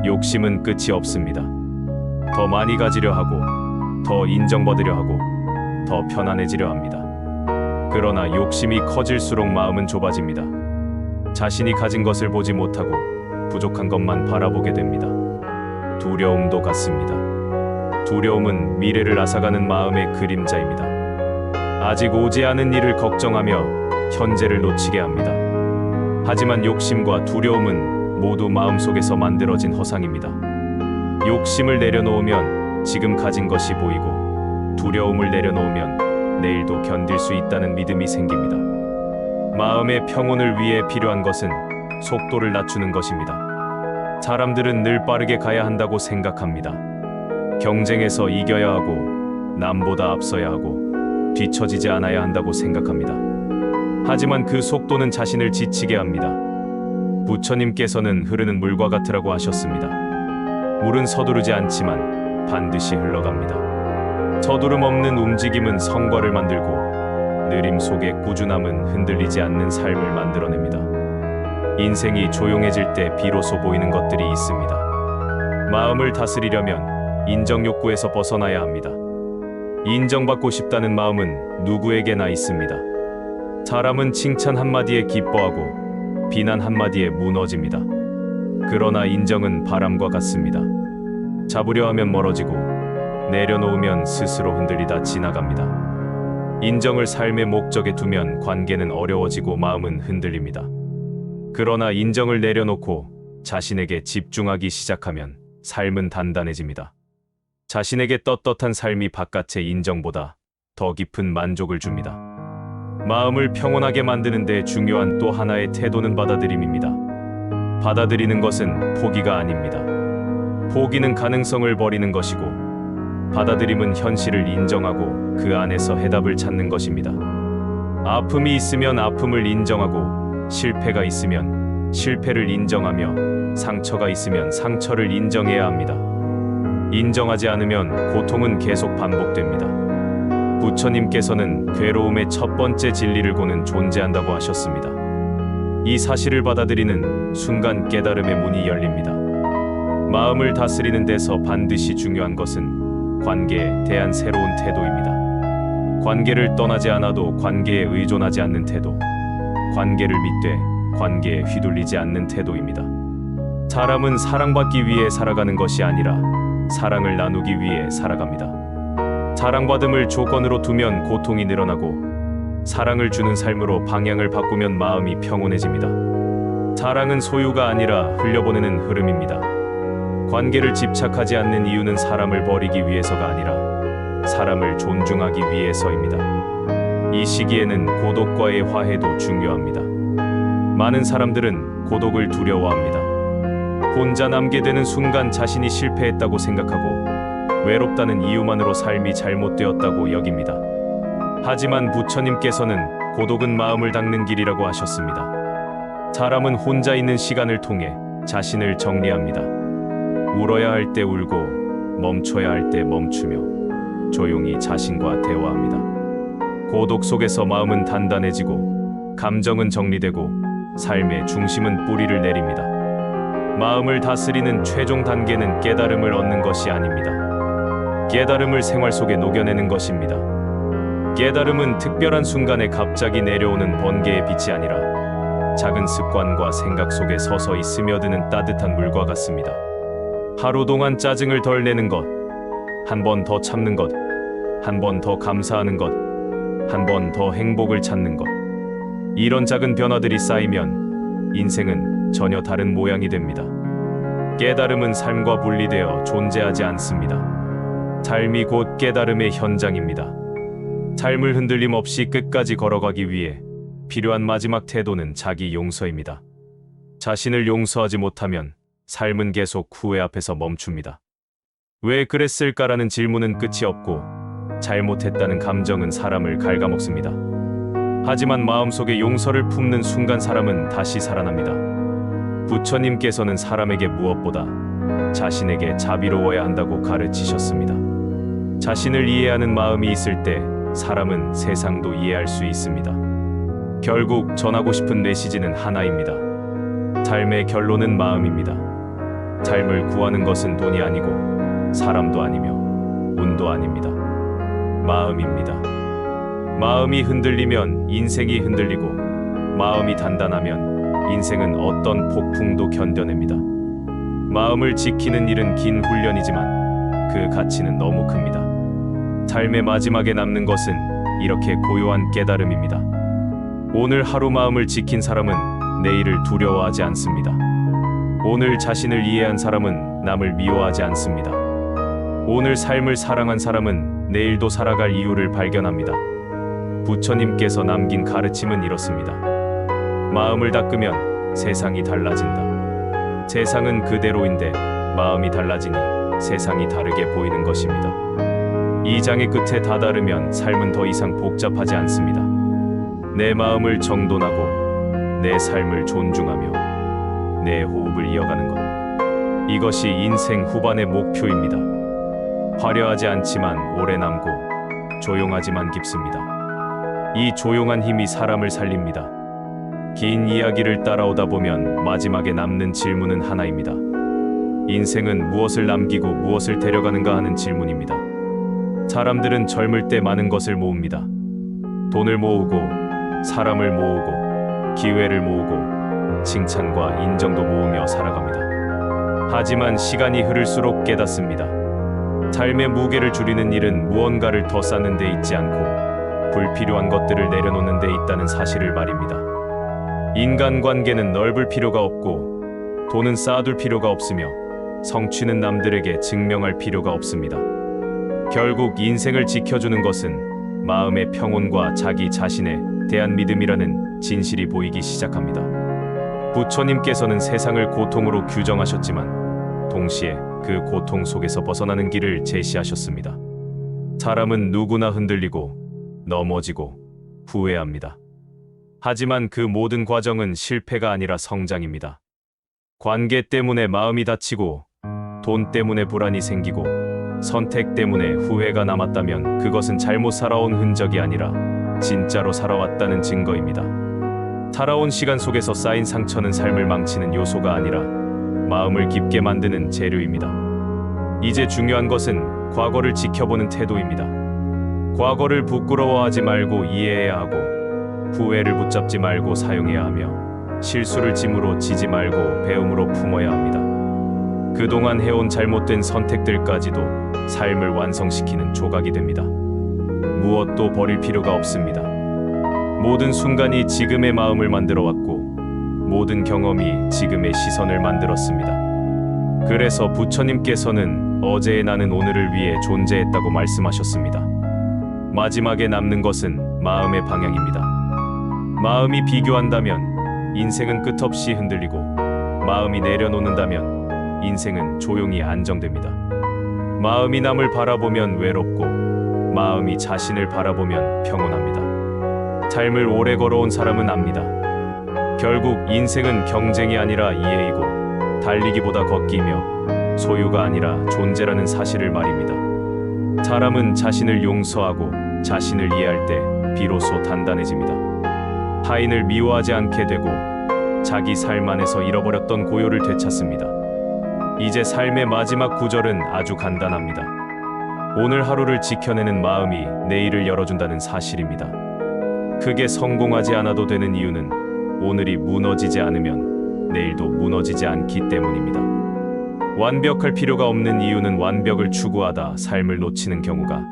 욕심은 끝이 없습니다. 더 많이 가지려 하고, 더 인정받으려 하고, 더 편안해지려 합니다. 그러나 욕심이 커질수록 마음은 좁아집니다. 자신이 가진 것을 보지 못하고 부족한 것만 바라보게 됩니다. 두려움도 같습니다. 두려움은 미래를 앗아가는 마음의 그림자입니다. 아직 오지 않은 일을 걱정하며 현재를 놓치게 합니다. 하지만 욕심과 두려움은 모두 마음속에서 만들어진 허상입니다. 욕심을 내려놓으면 지금 가진 것이 보이고 두려움을 내려놓으면 내일도 견딜 수 있다는 믿음이 생깁니다. 마음의 평온을 위해 필요한 것은 속도를 낮추는 것입니다. 사람들은 늘 빠르게 가야 한다고 생각합니다. 경쟁에서 이겨야 하고 남보다 앞서야 하고 뒤처지지 않아야 한다고 생각합니다. 하지만 그 속도는 자신을 지치게 합니다. 부처님께서는 흐르는 물과 같으라고 하셨습니다. 물은 서두르지 않지만 반드시 흘러갑니다. 서두름 없는 움직임은 성과를 만들고 느림 속의 꾸준함은 흔들리지 않는 삶을 만들어냅니다. 인생이 조용해질 때 비로소 보이는 것들이 있습니다. 마음을 다스리려면 인정 욕구에서 벗어나야 합니다. 인정받고 싶다는 마음은 누구에게나 있습니다. 사람은 칭찬 한마디에 기뻐하고 비난 한마디에 무너집니다. 그러나 인정은 바람과 같습니다. 잡으려 하면 멀어지고 내려놓으면 스스로 흔들리다 지나갑니다. 인정을 삶의 목적에 두면 관계는 어려워지고 마음은 흔들립니다. 그러나 인정을 내려놓고 자신에게 집중하기 시작하면 삶은 단단해집니다. 자신에게 떳떳한 삶이 바깥의 인정보다 더 깊은 만족을 줍니다. 마음을 평온하게 만드는 데 중요한 또 하나의 태도는 받아들임입니다. 받아들이는 것은 포기가 아닙니다. 포기는 가능성을 버리는 것이고, 받아들임은 현실을 인정하고 그 안에서 해답을 찾는 것입니다. 아픔이 있으면 아픔을 인정하고, 실패가 있으면 실패를 인정하며, 상처가 있으면 상처를 인정해야 합니다. 인정하지 않으면 고통은 계속 반복됩니다. 부처님께서는 괴로움의 첫 번째 진리를 고는 존재한다고 하셨습니다. 이 사실을 받아들이는 순간 깨달음의 문이 열립니다. 마음을 다스리는 데서 반드시 중요한 것은 관계에 대한 새로운 태도입니다. 관계를 떠나지 않아도 관계에 의존하지 않는 태도, 관계를 믿되 관계에 휘둘리지 않는 태도입니다. 사람은 사랑받기 위해 살아가는 것이 아니라 사랑을 나누기 위해 살아갑니다. 사랑받음을 조건으로 두면 고통이 늘어나고, 사랑을 주는 삶으로 방향을 바꾸면 마음이 평온해집니다. 사랑은 소유가 아니라 흘려보내는 흐름입니다. 관계를 집착하지 않는 이유는 사람을 버리기 위해서가 아니라 사람을 존중하기 위해서입니다. 이 시기에는 고독과의 화해도 중요합니다. 많은 사람들은 고독을 두려워합니다. 혼자 남게 되는 순간 자신이 실패했다고 생각하고 외롭다는 이유만으로 삶이 잘못되었다고 여깁니다. 하지만 부처님께서는 고독은 마음을 닦는 길이라고 하셨습니다. 사람은 혼자 있는 시간을 통해 자신을 정리합니다. 울어야 할 때 울고 멈춰야 할 때 멈추며 조용히 자신과 대화합니다. 고독 속에서 마음은 단단해지고 감정은 정리되고 삶의 중심은 뿌리를 내립니다. 마음을 다스리는 최종 단계는 깨달음을 얻는 것이 아닙니다. 깨달음을 생활 속에 녹여내는 것입니다. 깨달음은 특별한 순간에 갑자기 내려오는 번개의 빛이 아니라 작은 습관과 생각 속에 서서히 스며드는 따뜻한 물과 같습니다. 하루 동안 짜증을 덜 내는 것, 한 번 더 참는 것, 한 번 더 감사하는 것, 한 번 더 행복을 찾는 것. 이런 작은 변화들이 쌓이면 인생은 전혀 다른 모양이 됩니다. 깨달음은 삶과 분리되어 존재하지 않습니다. 삶이 곧 깨달음의 현장입니다. 삶을 흔들림 없이 끝까지 걸어가기 위해 필요한 마지막 태도는 자기 용서입니다. 자신을 용서하지 못하면 삶은 계속 후회 앞에서 멈춥니다. 왜 그랬을까라는 질문은 끝이 없고, 잘못했다는 감정은 사람을 갉아먹습니다. 하지만 마음속에 용서를 품는 순간 사람은 다시 살아납니다. 부처님께서는 사람에게 무엇보다 자신에게 자비로워야 한다고 가르치셨습니다. 자신을 이해하는 마음이 있을 때 사람은 세상도 이해할 수 있습니다. 결국 전하고 싶은 메시지는 하나입니다. 삶의 결론은 마음입니다. 삶을 구하는 것은 돈이 아니고 사람도 아니며 운도 아닙니다. 마음입니다. 마음이 흔들리면 인생이 흔들리고, 마음이 단단하면 인생은 어떤 폭풍도 견뎌냅니다. 마음을 지키는 일은 긴 훈련이지만 그 가치는 너무 큽니다. 삶의 마지막에 남는 것은 이렇게 고요한 깨달음입니다. 오늘 하루 마음을 지킨 사람은 내일을 두려워하지 않습니다. 오늘 자신을 이해한 사람은 남을 미워하지 않습니다. 오늘 삶을 사랑한 사람은 내일도 살아갈 이유를 발견합니다. 부처님께서 남긴 가르침은 이렇습니다. 마음을 닦으면 세상이 달라진다. 세상은 그대로인데 마음이 달라지니 세상이 다르게 보이는 것입니다. 이 장의 끝에 다다르면 삶은 더 이상 복잡하지 않습니다. 내 마음을 정돈하고 내 삶을 존중하며 내 호흡을 이어가는 것. 이것이 인생 후반의 목표입니다. 화려하지 않지만 오래 남고 조용하지만 깊습니다. 이 조용한 힘이 사람을 살립니다. 긴 이야기를 따라오다 보면 마지막에 남는 질문은 하나입니다. 인생은 무엇을 남기고 무엇을 데려가는가 하는 질문입니다. 사람들은 젊을 때 많은 것을 모읍니다. 돈을 모으고 사람을 모으고 기회를 모으고 칭찬과 인정도 모으며 살아갑니다. 하지만 시간이 흐를수록 깨닫습니다. 삶의 무게를 줄이는 일은 무언가를 더 쌓는 데 있지 않고 불필요한 것들을 내려놓는 데 있다는 사실을 말입니다. 인간관계는 넓을 필요가 없고 돈은 쌓아둘 필요가 없으며 성취는 남들에게 증명할 필요가 없습니다. 결국 인생을 지켜주는 것은 마음의 평온과 자기 자신에 대한 믿음이라는 진실이 보이기 시작합니다. 부처님께서는 세상을 고통으로 규정하셨지만 동시에 그 고통 속에서 벗어나는 길을 제시하셨습니다. 사람은 누구나 흔들리고 넘어지고 후회합니다. 하지만 그 모든 과정은 실패가 아니라 성장입니다. 관계 때문에 마음이 다치고 돈 때문에 불안이 생기고 선택 때문에 후회가 남았다면 그것은 잘못 살아온 흔적이 아니라 진짜로 살아왔다는 증거입니다. 살아온 시간 속에서 쌓인 상처는 삶을 망치는 요소가 아니라 마음을 깊게 만드는 재료입니다. 이제 중요한 것은 과거를 지켜보는 태도입니다. 과거를 부끄러워하지 말고 이해해야 하고 후회를 붙잡지 말고 사용해야 하며 실수를 짐으로 지지 말고 배움으로 품어야 합니다. 그동안 해온 잘못된 선택들까지도 삶을 완성시키는 조각이 됩니다. 무엇도 버릴 필요가 없습니다. 모든 순간이 지금의 마음을 만들어 왔고 모든 경험이 지금의 시선을 만들었습니다. 그래서 부처님께서는 어제의 나는 오늘을 위해 존재했다고 말씀하셨습니다. 마지막에 남는 것은 마음의 방향입니다. 마음이 비교한다면 인생은 끝없이 흔들리고 마음이 내려놓는다면 인생은 조용히 안정됩니다. 마음이 남을 바라보면 외롭고 마음이 자신을 바라보면 평온합니다. 삶을 오래 걸어온 사람은 압니다. 결국 인생은 경쟁이 아니라 이해이고 달리기보다 걷기이며 소유가 아니라 존재라는 사실을 말입니다. 사람은 자신을 용서하고 자신을 이해할 때 비로소 단단해집니다. 타인을 미워하지 않게 되고 자기 삶 안에서 잃어버렸던 고요를 되찾습니다. 이제 삶의 마지막 구절은 아주 간단합니다. 오늘 하루를 지켜내는 마음이 내일을 열어준다는 사실입니다. 크게 성공하지 않아도 되는 이유는 오늘이 무너지지 않으면 내일도 무너지지 않기 때문입니다. 완벽할 필요가 없는 이유는 완벽을 추구하다 삶을 놓치는 경우가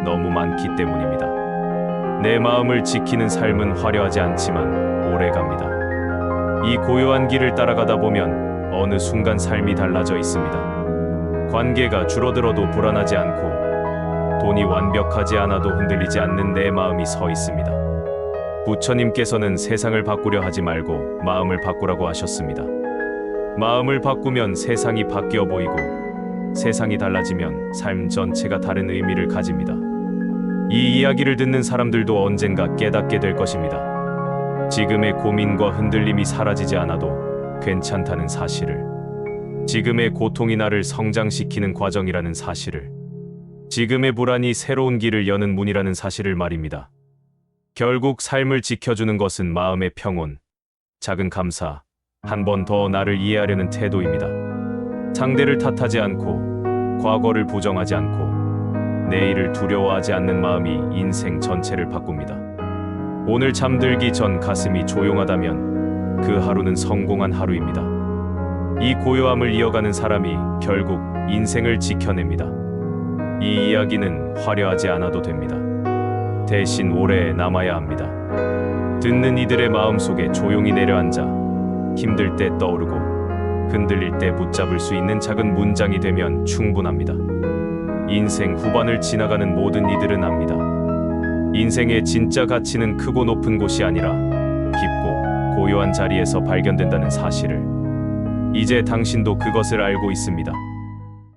너무 많기 때문입니다. 내 마음을 지키는 삶은 화려하지 않지만 오래갑니다. 이 고요한 길을 따라가다 보면 어느 순간 삶이 달라져 있습니다. 관계가 줄어들어도 불안하지 않고 돈이 완벽하지 않아도 흔들리지 않는 내 마음이 서 있습니다. 부처님께서는 세상을 바꾸려 하지 말고 마음을 바꾸라고 하셨습니다. 마음을 바꾸면 세상이 바뀌어 보이고 세상이 달라지면 삶 전체가 다른 의미를 가집니다. 이 이야기를 듣는 사람들도 언젠가 깨닫게 될 것입니다. 지금의 고민과 흔들림이 사라지지 않아도 괜찮다는 사실을, 지금의 고통이 나를 성장시키는 과정이라는 사실을, 지금의 불안이 새로운 길을 여는 문이라는 사실을 말입니다. 결국 삶을 지켜주는 것은 마음의 평온, 작은 감사, 한 번 더 나를 이해하려는 태도입니다. 상대를 탓하지 않고 과거를 부정하지 않고 내일을 두려워하지 않는 마음이 인생 전체를 바꿉니다. 오늘 잠들기 전 가슴이 조용하다면 그 하루는 성공한 하루입니다. 이 고요함을 이어가는 사람이 결국 인생을 지켜냅니다. 이 이야기는 화려하지 않아도 됩니다. 대신 오래 남아야 합니다. 듣는 이들의 마음속에 조용히 내려앉아 힘들 때 떠오르고 흔들릴 때 붙잡을 수 있는 작은 문장이 되면 충분합니다. 인생 후반을 지나가는 모든 이들은 압니다. 인생의 진짜 가치는 크고 높은 곳이 아니라 깊고 고요한 자리에서 발견된다는 사실을. 이제 당신도 그것을 알고 있습니다.